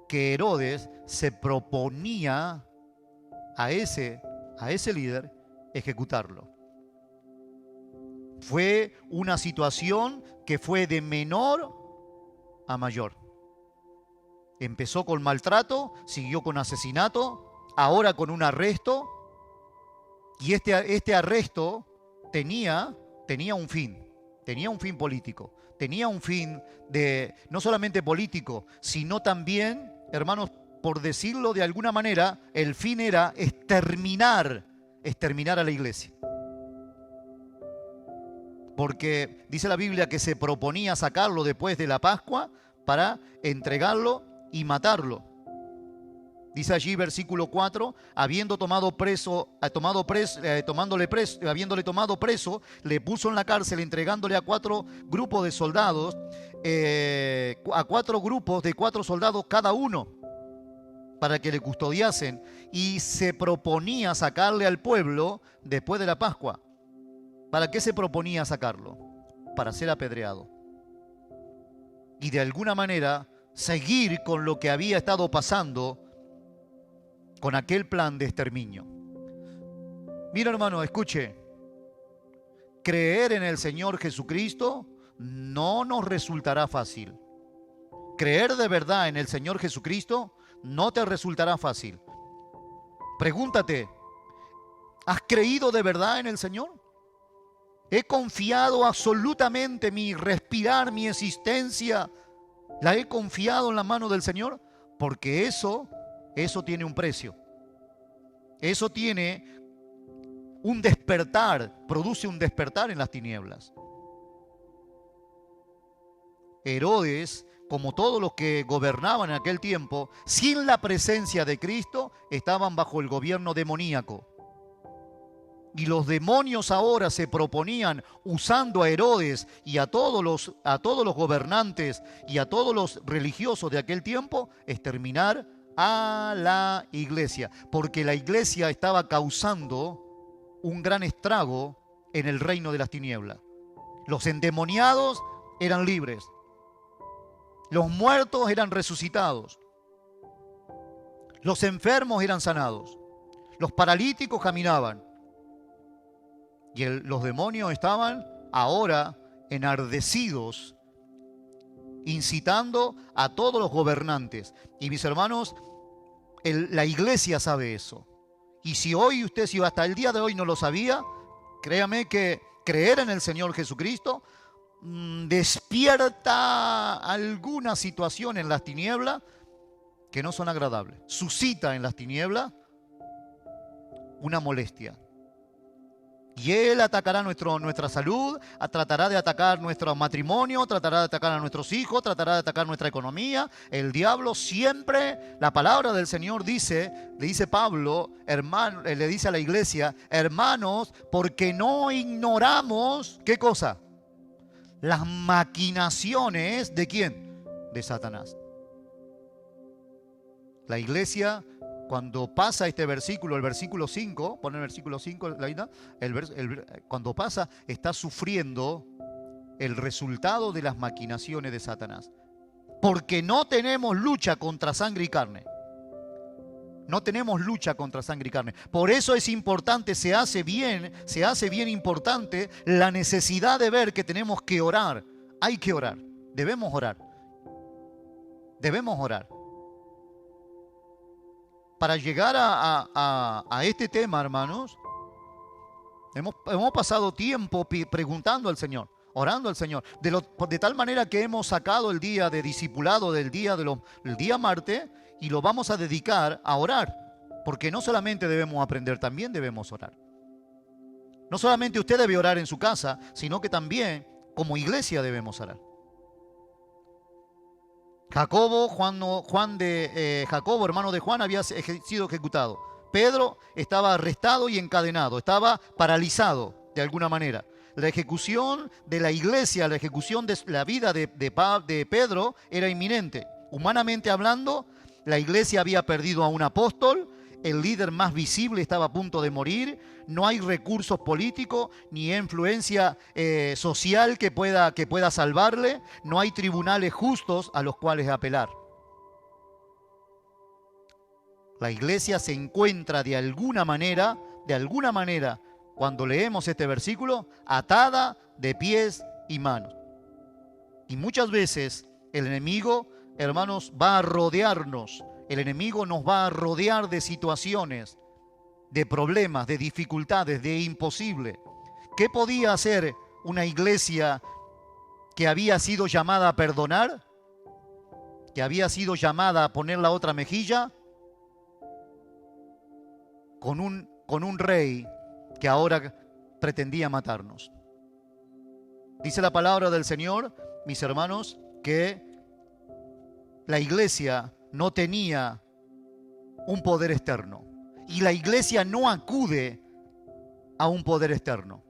que Herodes se proponía a ese líder ejecutarlo. Fue una situación que fue de menor a mayor. Empezó con maltrato, siguió con asesinato, ahora con un arresto. Y este arresto tenía un fin político. Tenía un fin no solamente político, sino también, hermanos, por decirlo de alguna manera, el fin era exterminar a la iglesia. Porque dice la Biblia que se proponía sacarlo después de la Pascua para entregarlo y matarlo. Dice allí versículo 4, habiéndole tomado preso, le puso en la cárcel, entregándole a 4 grupos de soldados, a 4 grupos de 4 soldados cada uno, para que le custodiasen, y se proponía sacarle al pueblo después de la Pascua. ¿Para qué se proponía sacarlo? Para ser apedreado. Y de alguna manera seguir con lo que había estado pasando con aquel plan de exterminio. Mira, hermano, escuche. Creer en el Señor Jesucristo no nos resultará fácil. Creer de verdad en el Señor Jesucristo no te resultará fácil. Pregúntate, ¿has creído de verdad en el Señor? He confiado absolutamente mi respirar, mi existencia, la he confiado en la mano del Señor, porque eso tiene un precio. Eso tiene un despertar, produce un despertar en las tinieblas. Herodes, como todos los que gobernaban en aquel tiempo, sin la presencia de Cristo, estaban bajo el gobierno demoníaco. Y los demonios ahora se proponían, usando a Herodes y a todos los gobernantes y a todos los religiosos de aquel tiempo, exterminar a la iglesia, porque la iglesia estaba causando un gran estrago en el reino de las tinieblas. Los endemoniados eran libres, los muertos eran resucitados, los enfermos eran sanados, los paralíticos caminaban, y los demonios estaban ahora enardecidos, incitando a todos los gobernantes. Y mis hermanos, la iglesia sabe eso. Y si hasta el día de hoy no lo sabía, créame que creer en el Señor Jesucristo despierta alguna situación en las tinieblas que no son agradables. Suscita en las tinieblas una molestia. Y Él atacará nuestra salud, tratará de atacar nuestro matrimonio, tratará de atacar a nuestros hijos, tratará de atacar nuestra economía. El diablo siempre, la palabra del Señor dice, le dice Pablo, hermano, le dice a la iglesia, hermanos, porque no ignoramos, ¿qué cosa? Las maquinaciones ¿de quién? De Satanás. La iglesia, cuando pasa este versículo, el versículo 5, pon el versículo 5, cuando pasa, está sufriendo el resultado de las maquinaciones de Satanás. Porque no tenemos lucha contra sangre y carne. No tenemos lucha contra sangre y carne. Por eso es importante, se hace bien importante la necesidad de ver que tenemos que orar. Hay que orar. Debemos orar. Debemos orar. Para llegar a este tema, hermanos, hemos pasado tiempo preguntando al Señor, orando al Señor, de tal manera que hemos sacado el día de discipulado del el día martes y lo vamos a dedicar a orar, porque no solamente debemos aprender, también debemos orar. No solamente usted debe orar en su casa, sino que también como iglesia debemos orar. Jacobo, hermano de Juan, había sido ejecutado. Pedro estaba arrestado y encadenado, estaba paralizado de alguna manera. La ejecución de la iglesia, la ejecución de la vida de Pedro era inminente. Humanamente hablando, la iglesia había perdido a un apóstol, el líder más visible estaba a punto de morir, no hay recursos políticos ni influencia social que pueda salvarle, no hay tribunales justos a los cuales apelar. La iglesia se encuentra de alguna manera, cuando leemos este versículo, atada de pies y manos. Y muchas veces el enemigo, hermanos, va a rodearnos. El enemigo nos va a rodear de situaciones, de problemas, de dificultades, de imposible. ¿Qué podía hacer una iglesia que había sido llamada a perdonar? ¿Que había sido llamada a poner la otra mejilla? Con un rey que ahora pretendía matarnos. Dice la palabra del Señor, mis hermanos, que la iglesia no tenía un poder externo. Y la iglesia no acude a un poder externo.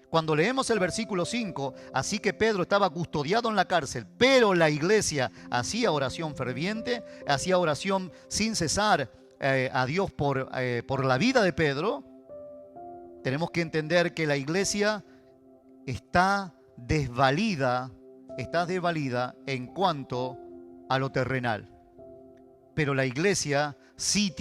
Cuando leemos el versículo 5, así que Pedro estaba custodiado en la cárcel, pero la iglesia hacía oración ferviente, hacía oración sin cesar a Dios por la vida de Pedro. Tenemos que entender que la iglesia está desvalida en cuanto a lo terrenal. Pero la iglesia sí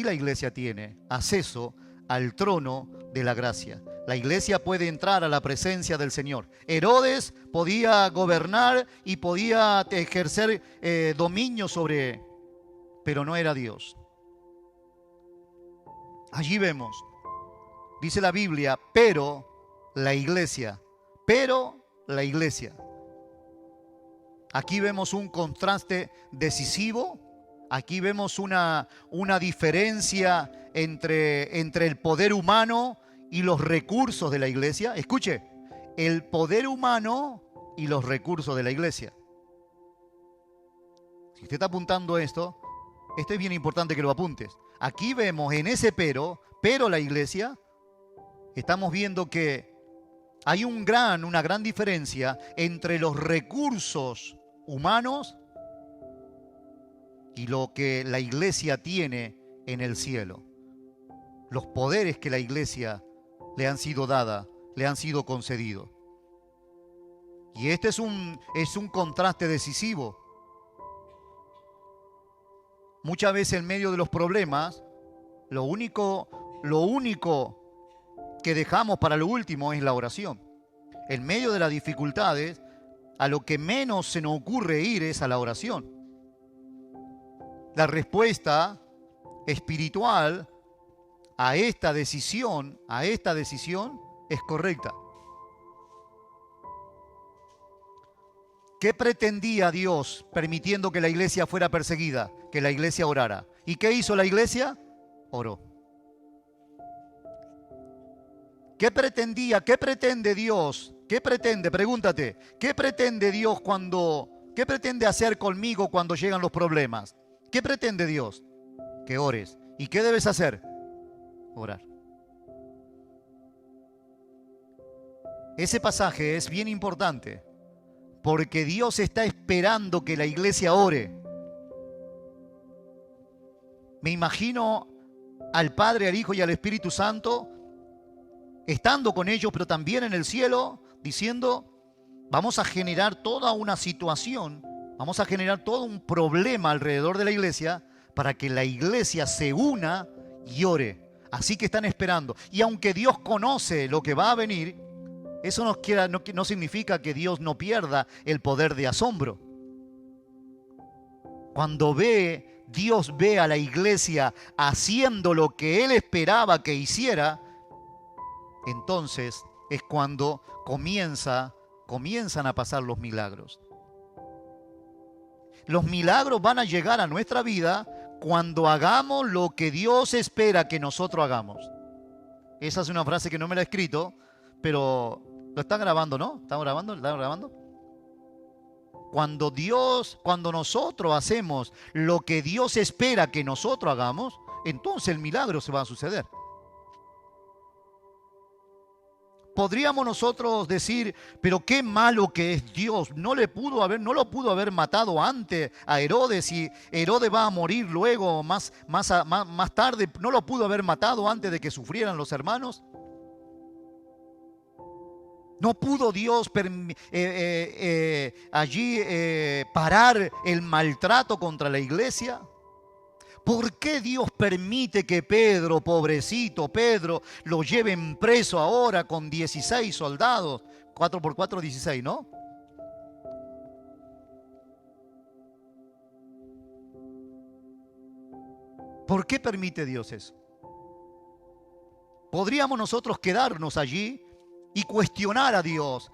la iglesia tiene acceso al trono de la gracia. La iglesia puede entrar a la presencia del Señor. Herodes podía gobernar y podía ejercer dominio sobre, pero no era Dios. Allí vemos Dice la Biblia, pero la iglesia, pero la iglesia. Aquí vemos un contraste decisivo. Aquí vemos una diferencia entre el poder humano y los recursos de la iglesia. Escuche, el poder humano y los recursos de la iglesia. Si usted está apuntando esto es bien importante que lo apuntes. Aquí vemos en ese pero la iglesia, estamos viendo que hay una gran diferencia entre los recursos humanos y lo que la iglesia tiene en el cielo. Los poderes que la iglesia le han sido dada, le han sido concedidos. Y este es un contraste decisivo. Muchas veces en medio de los problemas, lo único que dejamos para lo último es la oración. En medio de las dificultades, a lo que menos se nos ocurre ir es a la oración. La respuesta espiritual a esta decisión es correcta. ¿Qué pretendía Dios permitiendo que la iglesia fuera perseguida? Que la iglesia orara. ¿Y qué hizo la iglesia? Oró. ¿Qué pretendía? ¿Qué pretende Dios? ¿Qué pretende? Pregúntate. ¿Qué pretende Dios qué pretende hacer conmigo cuando llegan los problemas? ¿Qué pretende Dios? Que ores. ¿Y qué debes hacer? Orar. Ese pasaje es bien importante porque Dios está esperando que la iglesia ore. Me imagino al Padre, al Hijo y al Espíritu Santo estando con ellos, pero también en el cielo, diciendo, vamos a generar toda una situación, vamos a generar todo un problema alrededor de la iglesia para que la iglesia se una y ore. Así que están esperando. Y aunque Dios conoce lo que va a venir, eso no significa que Dios no pierda el poder de asombro. Cuando Dios ve a la iglesia haciendo lo que Él esperaba que hiciera, entonces es cuando comienzan a pasar los milagros. Los milagros van a llegar a nuestra vida cuando hagamos lo que Dios espera que nosotros hagamos. Esa es una frase que no me la he escrito, pero lo están grabando, ¿no? ¿Están grabando? ¿Están grabando? Cuando nosotros hacemos lo que Dios espera que nosotros hagamos, entonces el milagro se va a suceder. Podríamos nosotros decir, pero qué malo que es Dios, no lo pudo haber matado antes a Herodes, y Herodes va a morir luego, más tarde, no lo pudo haber matado antes de que sufrieran los hermanos. ¿No pudo Dios allí parar el maltrato contra la iglesia? ¿Por qué Dios permite que Pedro, pobrecito Pedro, lo lleven preso ahora con 16 soldados? 4 por 4, 16, ¿no? ¿Por qué permite Dios eso? Podríamos nosotros quedarnos allí y cuestionar a Dios.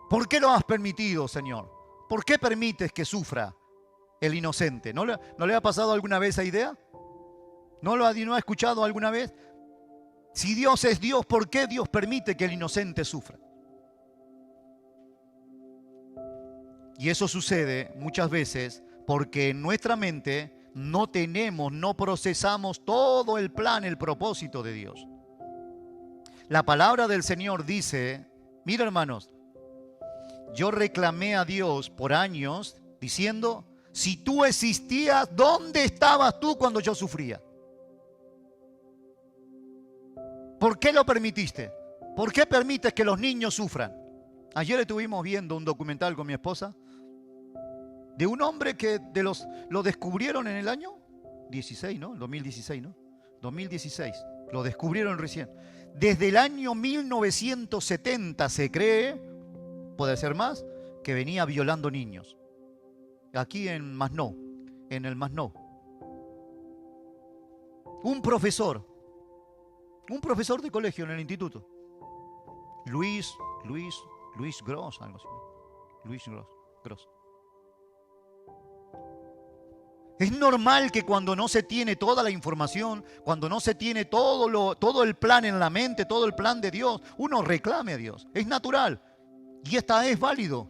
¿Por qué lo has permitido, Señor? ¿Por qué permites que sufra el inocente? ¿No le ha pasado alguna vez esa idea? ¿No ha escuchado alguna vez? Si Dios es Dios, ¿por qué Dios permite que el inocente sufra? Y eso sucede muchas veces porque en nuestra mente no procesamos todo el plan, el propósito de Dios. La palabra del Señor dice, mira hermanos, yo reclamé a Dios por años diciendo, si tú existías, ¿dónde estabas tú cuando yo sufría? ¿Por qué lo permitiste? ¿Por qué permites que los niños sufran? Ayer estuvimos viendo un documental con mi esposa de un hombre que lo descubrieron en el año 16, ¿no? 2016, ¿no? 2016, lo descubrieron recién. Desde el año 1970 se cree, puede ser más, que venía violando niños. Aquí en Masnou, en el Masnou. Un profesor Un profesor de colegio en el instituto. Luis, Luis, Luis Gross, algo así. Luis Gross. Es normal que cuando no se tiene toda la información, cuando no se tiene todo el plan en la mente, todo el plan de Dios, uno reclame a Dios. Es natural. Y esta es válido.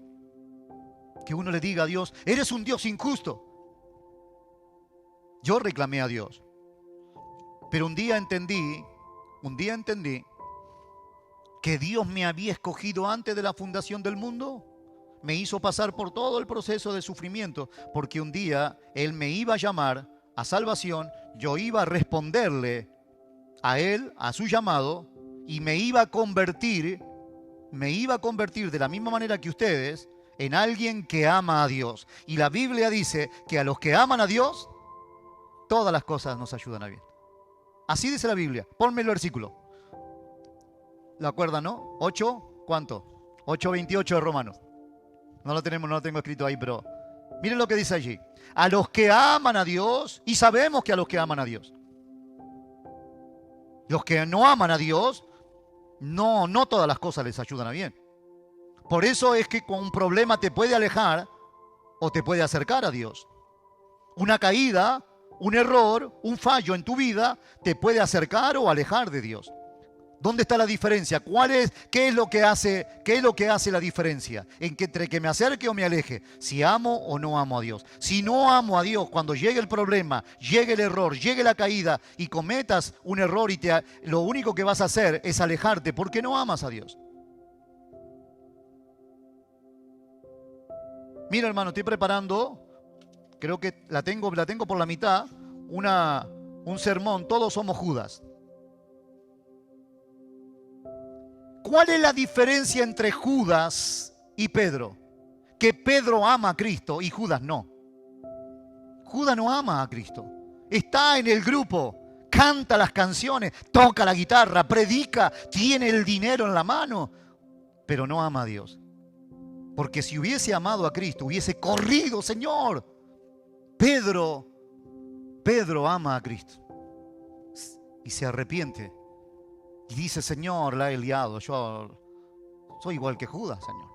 Que uno le diga a Dios, eres un Dios injusto. Yo reclamé a Dios. Pero un día entendí que Dios me había escogido antes de la fundación del mundo. Me hizo pasar por todo el proceso de sufrimiento, porque un día Él me iba a llamar a salvación, yo iba a responderle a Él, a su llamado, y me iba a convertir de la misma manera que ustedes, en alguien que ama a Dios. Y la Biblia dice que a los que aman a Dios, todas las cosas nos ayudan a bien. Así dice la Biblia. Ponme el versículo. ¿Lo acuerdan, no? 8, ¿cuánto? 8:28 de Romanos. No lo tengo escrito ahí, pero miren lo que dice allí. A los que aman a Dios, y sabemos que a los que aman a Dios. Los que no aman a Dios, no todas las cosas les ayudan a bien. Por eso es que con un problema te puede alejar o te puede acercar a Dios. Una caída, un error, un fallo en tu vida te puede acercar o alejar de Dios. ¿Dónde está la diferencia? ¿Qué es lo que hace la diferencia? Entre que me acerque o me aleje. Si amo o no amo a Dios. Si no amo a Dios, cuando llegue el problema, llegue el error, llegue la caída y cometas un error lo único que vas a hacer es alejarte porque no amas a Dios. Mira, hermano, estoy preparando, creo que la tengo por la mitad, un sermón, todos somos Judas. ¿Cuál es la diferencia entre Judas y Pedro? Que Pedro ama a Cristo y Judas no. Judas no ama a Cristo. Está en el grupo, canta las canciones, toca la guitarra, predica, tiene el dinero en la mano, pero no ama a Dios. Porque si hubiese amado a Cristo, hubiese corrido, Señor. Pedro ama a Cristo y se arrepiente. Y dice, Señor, la he liado, yo soy igual que Judas, Señor.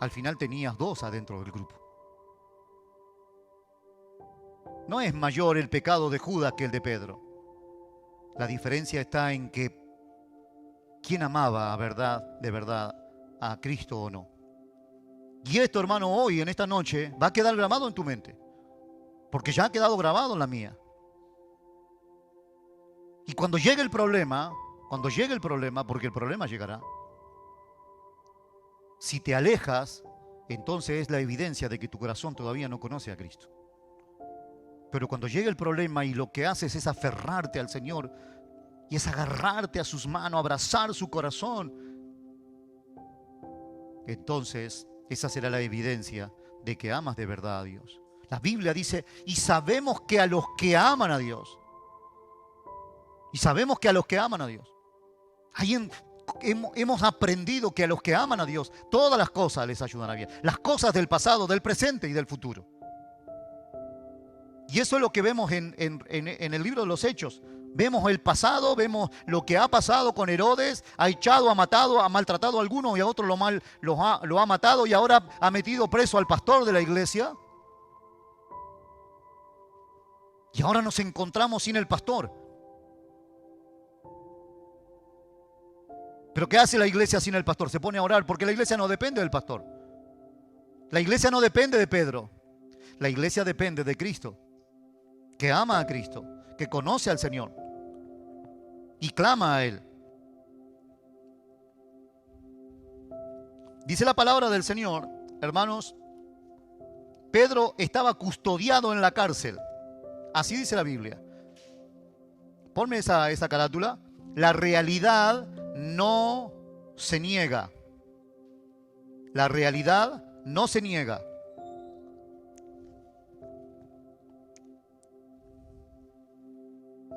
Al final tenías dos adentro del grupo. No es mayor el pecado de Judas que el de Pedro. La diferencia está en que quién amaba de verdad a Cristo o no. Y esto, hermano, hoy, en esta noche, va a quedar grabado en tu mente. Porque ya ha quedado grabado en la mía. Y cuando llegue el problema, porque el problema llegará, si te alejas, entonces es la evidencia de que tu corazón todavía no conoce a Cristo. Pero cuando llegue el problema y lo que haces es aferrarte al Señor y es agarrarte a sus manos, abrazar su corazón, entonces esa será la evidencia de que amas de verdad a Dios. La Biblia dice, y sabemos que a los que aman a Dios, hemos aprendido que a los que aman a Dios, todas las cosas les ayudan a bien. Las cosas del pasado, del presente y del futuro. Y eso es lo que vemos en el libro de los Hechos. Vemos el pasado, vemos lo que ha pasado con Herodes. Ha echado, ha matado, ha maltratado a algunos y a otros lo ha matado. Y ahora ha metido preso al pastor de la iglesia. Y ahora nos encontramos sin el pastor. ¿Pero qué hace la iglesia sin el pastor? Se pone a orar, porque la iglesia no depende del pastor. La iglesia no depende de Pedro. La iglesia depende de Cristo, que ama a Cristo, que conoce al Señor y clama a Él. Dice la palabra del Señor, hermanos, Pedro estaba custodiado en la cárcel. Así dice la Biblia. Ponme esa carátula. La realidad no se niega. La realidad no se niega.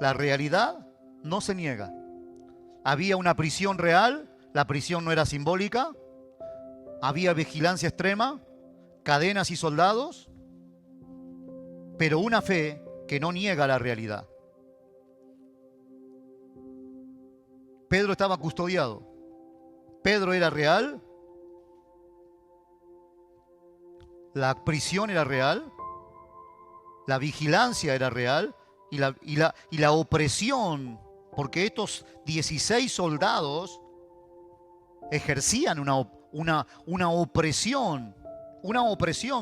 La realidad no se niega. Había una prisión real, la prisión no era simbólica. Había vigilancia extrema, cadenas y soldados, pero una fe que no niega la realidad. Pedro estaba custodiado. Pedro era real, la prisión era real, la vigilancia era real y la opresión, porque estos 16 soldados ejercían una opresión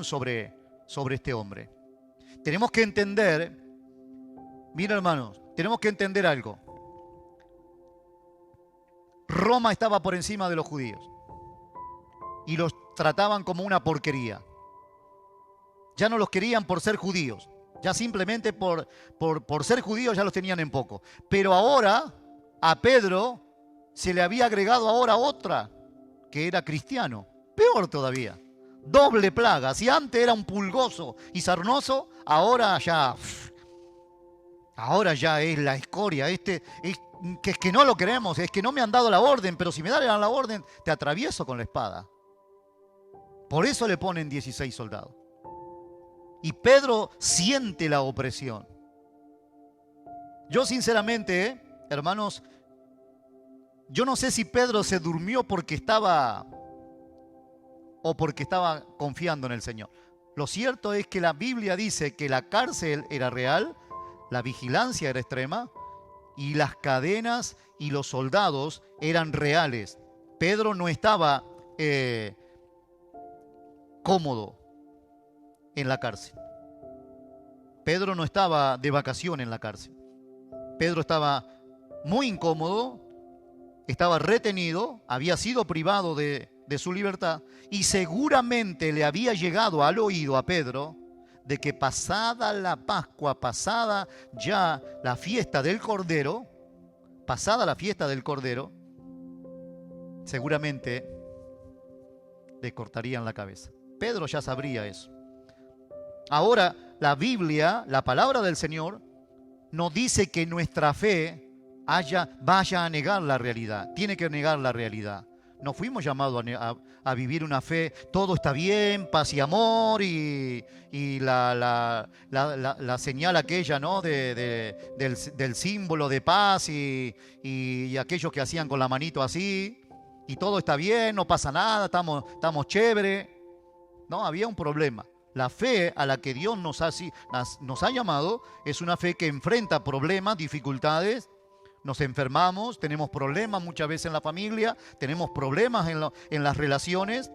sobre este hombre. Tenemos que entender, mira hermanos, tenemos que entender algo. Roma estaba por encima de los judíos y los trataban como una porquería. Ya no los querían por ser judíos, ya simplemente por ser judíos ya los tenían en poco. Pero ahora a Pedro se le había agregado ahora otra, que era cristiano. Peor todavía, doble plaga. Si antes era un pulgoso y sarnoso, ahora ya es la escoria. Que es que no lo queremos, es que no me han dado la orden, pero si me dan la orden, te atravieso con la espada. Por eso le ponen 16 soldados. Y Pedro siente la opresión. Yo sinceramente, hermanos, yo no sé si Pedro se durmió porque estaba confiando en el Señor. Lo cierto es que la Biblia dice que la cárcel era real, la vigilancia era extrema y las cadenas y los soldados eran reales. Pedro no estaba cómodo en la cárcel. Pedro no estaba de vacación en la cárcel. Pedro estaba muy incómodo, estaba retenido, había sido privado de su libertad y seguramente le había llegado al oído a Pedro de que pasada la Pascua, pasada ya la fiesta del Cordero, seguramente le cortarían la cabeza. Pedro ya sabría eso. Ahora, la Biblia, la palabra del Señor, nos dice que nuestra fe vaya a negar la realidad. Tiene que negar la realidad. No fuimos llamados a vivir una fe, todo está bien, paz y amor, y la señal aquella, ¿no? del símbolo de paz y aquellos que hacían con la manito así, y todo está bien, no pasa nada, estamos chévere. No, había un problema. La fe a la que Dios nos ha llamado es una fe que enfrenta problemas, dificultades. Nos enfermamos, tenemos problemas muchas veces en la familia, tenemos problemas en las relaciones.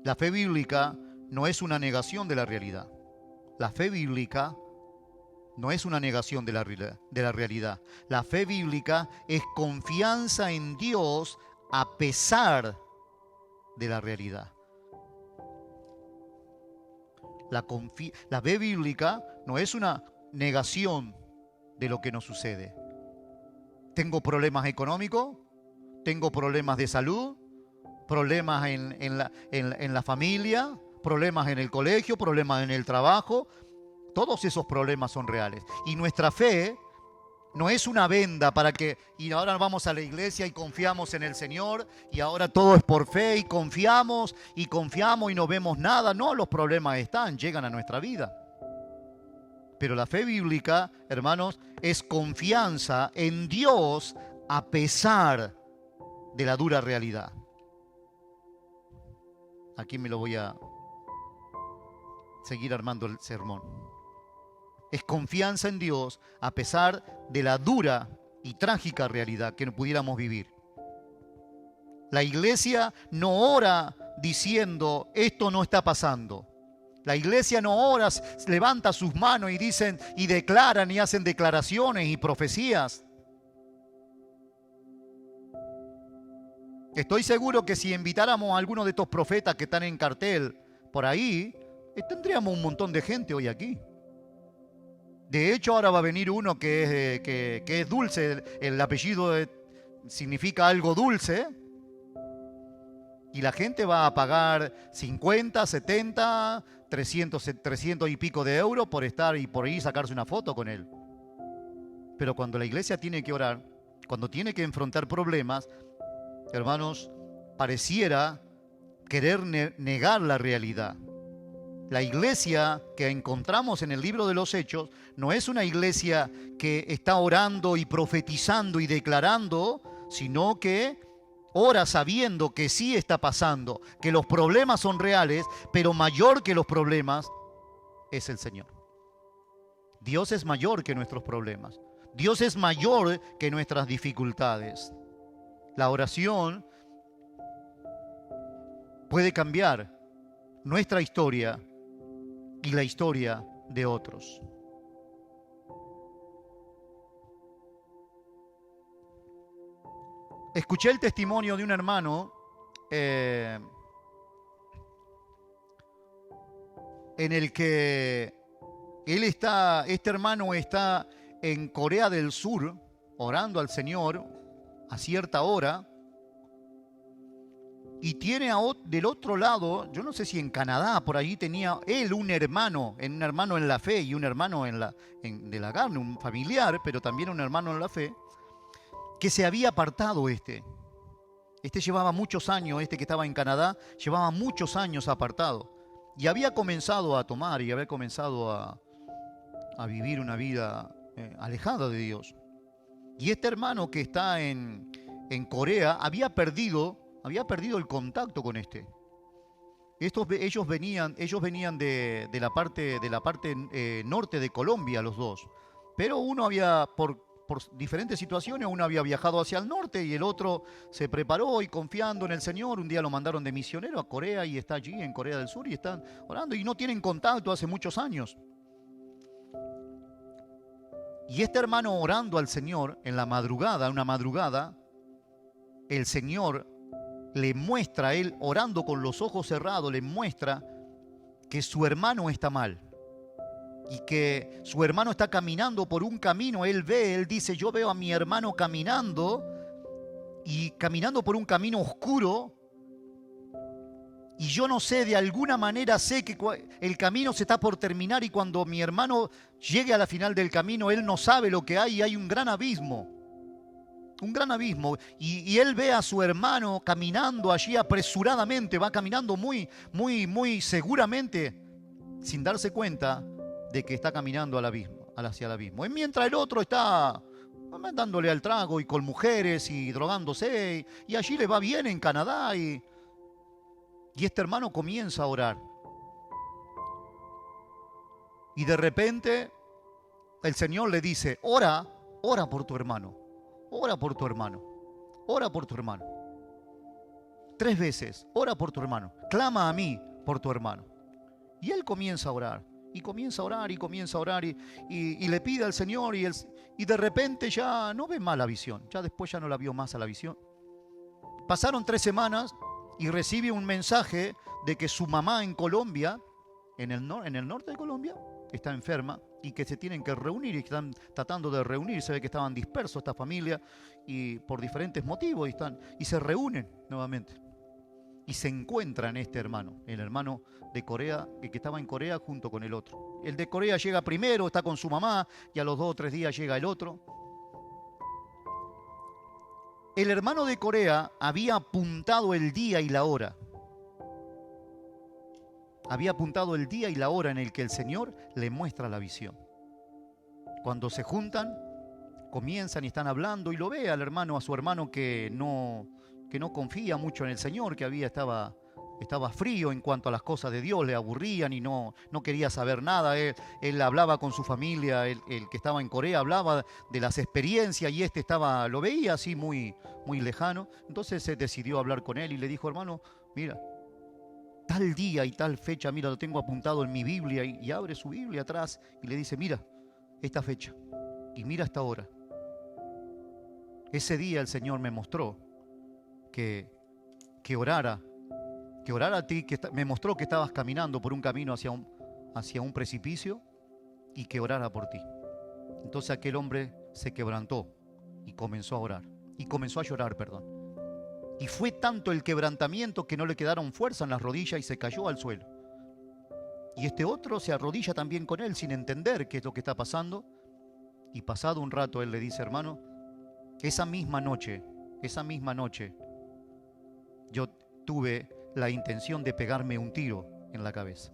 La fe bíblica no es una negación de la realidad. La fe bíblica no es una negación de la realidad. La fe bíblica es confianza en Dios a pesar de la realidad. La fe bíblica no es una negación de lo que nos sucede. Tengo problemas económicos, tengo problemas de salud, problemas en la familia, problemas en el colegio, problemas en el trabajo. Todos esos problemas son reales. Y nuestra fe no es una venda y ahora vamos a la iglesia y confiamos en el Señor y ahora todo es por fe y confiamos y no vemos nada. No, los problemas llegan a nuestra vida. Pero la fe bíblica, hermanos, es confianza en Dios a pesar de la dura realidad. Aquí me lo voy a seguir armando el sermón. Es confianza en Dios a pesar de la dura y trágica realidad que no pudiéramos vivir. La iglesia no ora diciendo, esto no está pasando. La iglesia no ora, levanta sus manos y declaran y hacen declaraciones y profecías. Estoy seguro que si invitáramos a alguno de estos profetas que están en cartel por ahí, tendríamos un montón de gente hoy aquí. De hecho, ahora va a venir uno que es dulce, el apellido significa algo dulce, y la gente va a pagar 50, 70, 300 y pico de euros por estar y por ir a sacarse una foto con él. Pero cuando la iglesia tiene que orar, cuando tiene que enfrentar problemas, hermanos, pareciera querer negar la realidad. La iglesia que encontramos en el libro de los Hechos no es una iglesia que está orando y profetizando y declarando, sino que ora sabiendo que sí está pasando, que los problemas son reales, pero mayor que los problemas es el Señor. Dios es mayor que nuestros problemas. Dios es mayor que nuestras dificultades. La oración puede cambiar nuestra historia y la historia de otros. Escuché el testimonio de un hermano en el que este hermano está en Corea del Sur orando al Señor a cierta hora y tiene del otro lado, yo no sé si en Canadá, por allí tenía él un hermano en la fe y un hermano de la carne, un familiar, pero también un hermano en la fe, que se había apartado Este llevaba muchos años, que estaba en Canadá, llevaba muchos años apartado. Y había comenzado a tomar y había comenzado a vivir una vida alejada de Dios. Y este hermano que está en Corea había perdido el contacto con ellos venían de la parte norte de Colombia, los dos. Pero uno había, por diferentes situaciones, uno había viajado hacia el norte y el otro se preparó y confiando en el Señor, un día lo mandaron de misionero a Corea y está allí en Corea del Sur y están orando y no tienen contacto hace muchos años. Y este hermano orando al Señor en la madrugada, una madrugada, el Señor le muestra a él, orando con los ojos cerrados, le muestra que su hermano está mal. Y que su hermano está caminando por un camino, él dice, yo veo a mi hermano caminando y caminando por un camino oscuro y yo no sé, de alguna manera sé que el camino se está por terminar y cuando mi hermano llegue a la final del camino, él no sabe lo que hay un gran abismo. Un gran abismo. Y él ve a su hermano caminando allí apresuradamente, va caminando muy, muy, muy seguramente, sin darse cuenta de que está caminando al abismo, hacia el abismo. Y mientras el otro está dándole al trago y con mujeres y drogándose, y allí le va bien en Canadá, y este hermano comienza a orar. Y de repente el Señor le dice, ora por tu hermano, ora por tu hermano, ora por tu hermano. 3 veces, ora por tu hermano, clama a mí por tu hermano. Y él comienza a orar. Y comienza a orar y comienza a orar y le pide al Señor y de repente ya no ve más la visión. Ya después ya no la vio más a la visión. Pasaron 3 semanas y recibe un mensaje de que su mamá en Colombia, en el norte de Colombia, está enferma y que se tienen que reunir y están tratando de reunir. Se ve que estaban dispersos esta familia y por diferentes motivos y se reúnen nuevamente. Y se encuentran este hermano, el hermano de Corea, que estaba en Corea junto con el otro. El de Corea llega primero, está con su mamá, y a los 2 o 3 días llega el otro. El hermano de Corea había apuntado el día y la hora. Había apuntado el día y la hora en el que el Señor le muestra la visión. Cuando se juntan, comienzan y están hablando, y lo ve al hermano, a su hermano que no confía mucho en el Señor, que estaba frío en cuanto a las cosas de Dios, le aburrían y no quería saber nada. Él hablaba con su familia, el que estaba en Corea hablaba de las experiencias y lo veía así muy, muy lejano. Entonces se decidió hablar con él y le dijo, hermano, mira, tal día y tal fecha, mira, lo tengo apuntado en mi Biblia, y abre su Biblia atrás y le dice, mira, esta fecha y mira esta hora. Ese día el Señor me mostró que orara a ti, me mostró que estabas caminando por un camino hacia un precipicio y que orara por ti. Entonces aquel hombre se quebrantó y comenzó a orar, y comenzó a llorar, perdón. Y fue tanto el quebrantamiento que no le quedaron fuerza en las rodillas y se cayó al suelo. Y este otro se arrodilla también con él sin entender qué es lo que está pasando. Y pasado un rato él le dice, hermano, esa misma noche, yo tuve la intención de pegarme un tiro en la cabeza.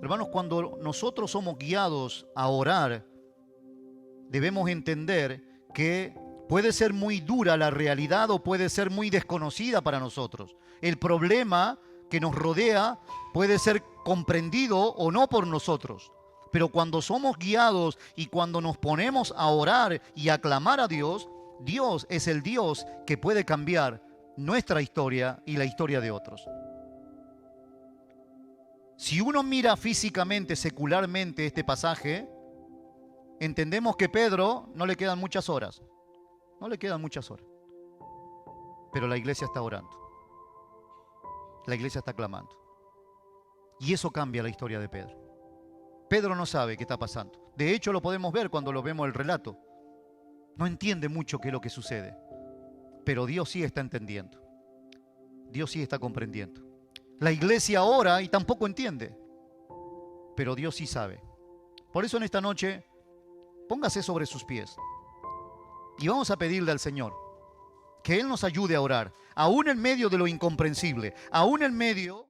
Hermanos, cuando nosotros somos guiados a orar, debemos entender que puede ser muy dura la realidad o puede ser muy desconocida para nosotros. El problema que nos rodea puede ser comprendido o no por nosotros. Pero cuando somos guiados y cuando nos ponemos a orar y a clamar a Dios, Dios es el Dios que puede cambiar nuestra historia y la historia de otros. Si uno mira físicamente, secularmente este pasaje, entendemos que Pedro no le quedan muchas horas. No le quedan muchas horas. Pero la iglesia está orando. La iglesia está clamando. Y eso cambia la historia de Pedro. Pedro no sabe qué está pasando. De hecho, lo podemos ver cuando lo vemos el relato. No entiende mucho qué es lo que sucede. Pero Dios sí está entendiendo. Dios sí está comprendiendo. La iglesia ora y tampoco entiende. Pero Dios sí sabe. Por eso en esta noche, póngase sobre sus pies. Y vamos a pedirle al Señor que Él nos ayude a orar. Aún en medio de lo incomprensible. Aún en medio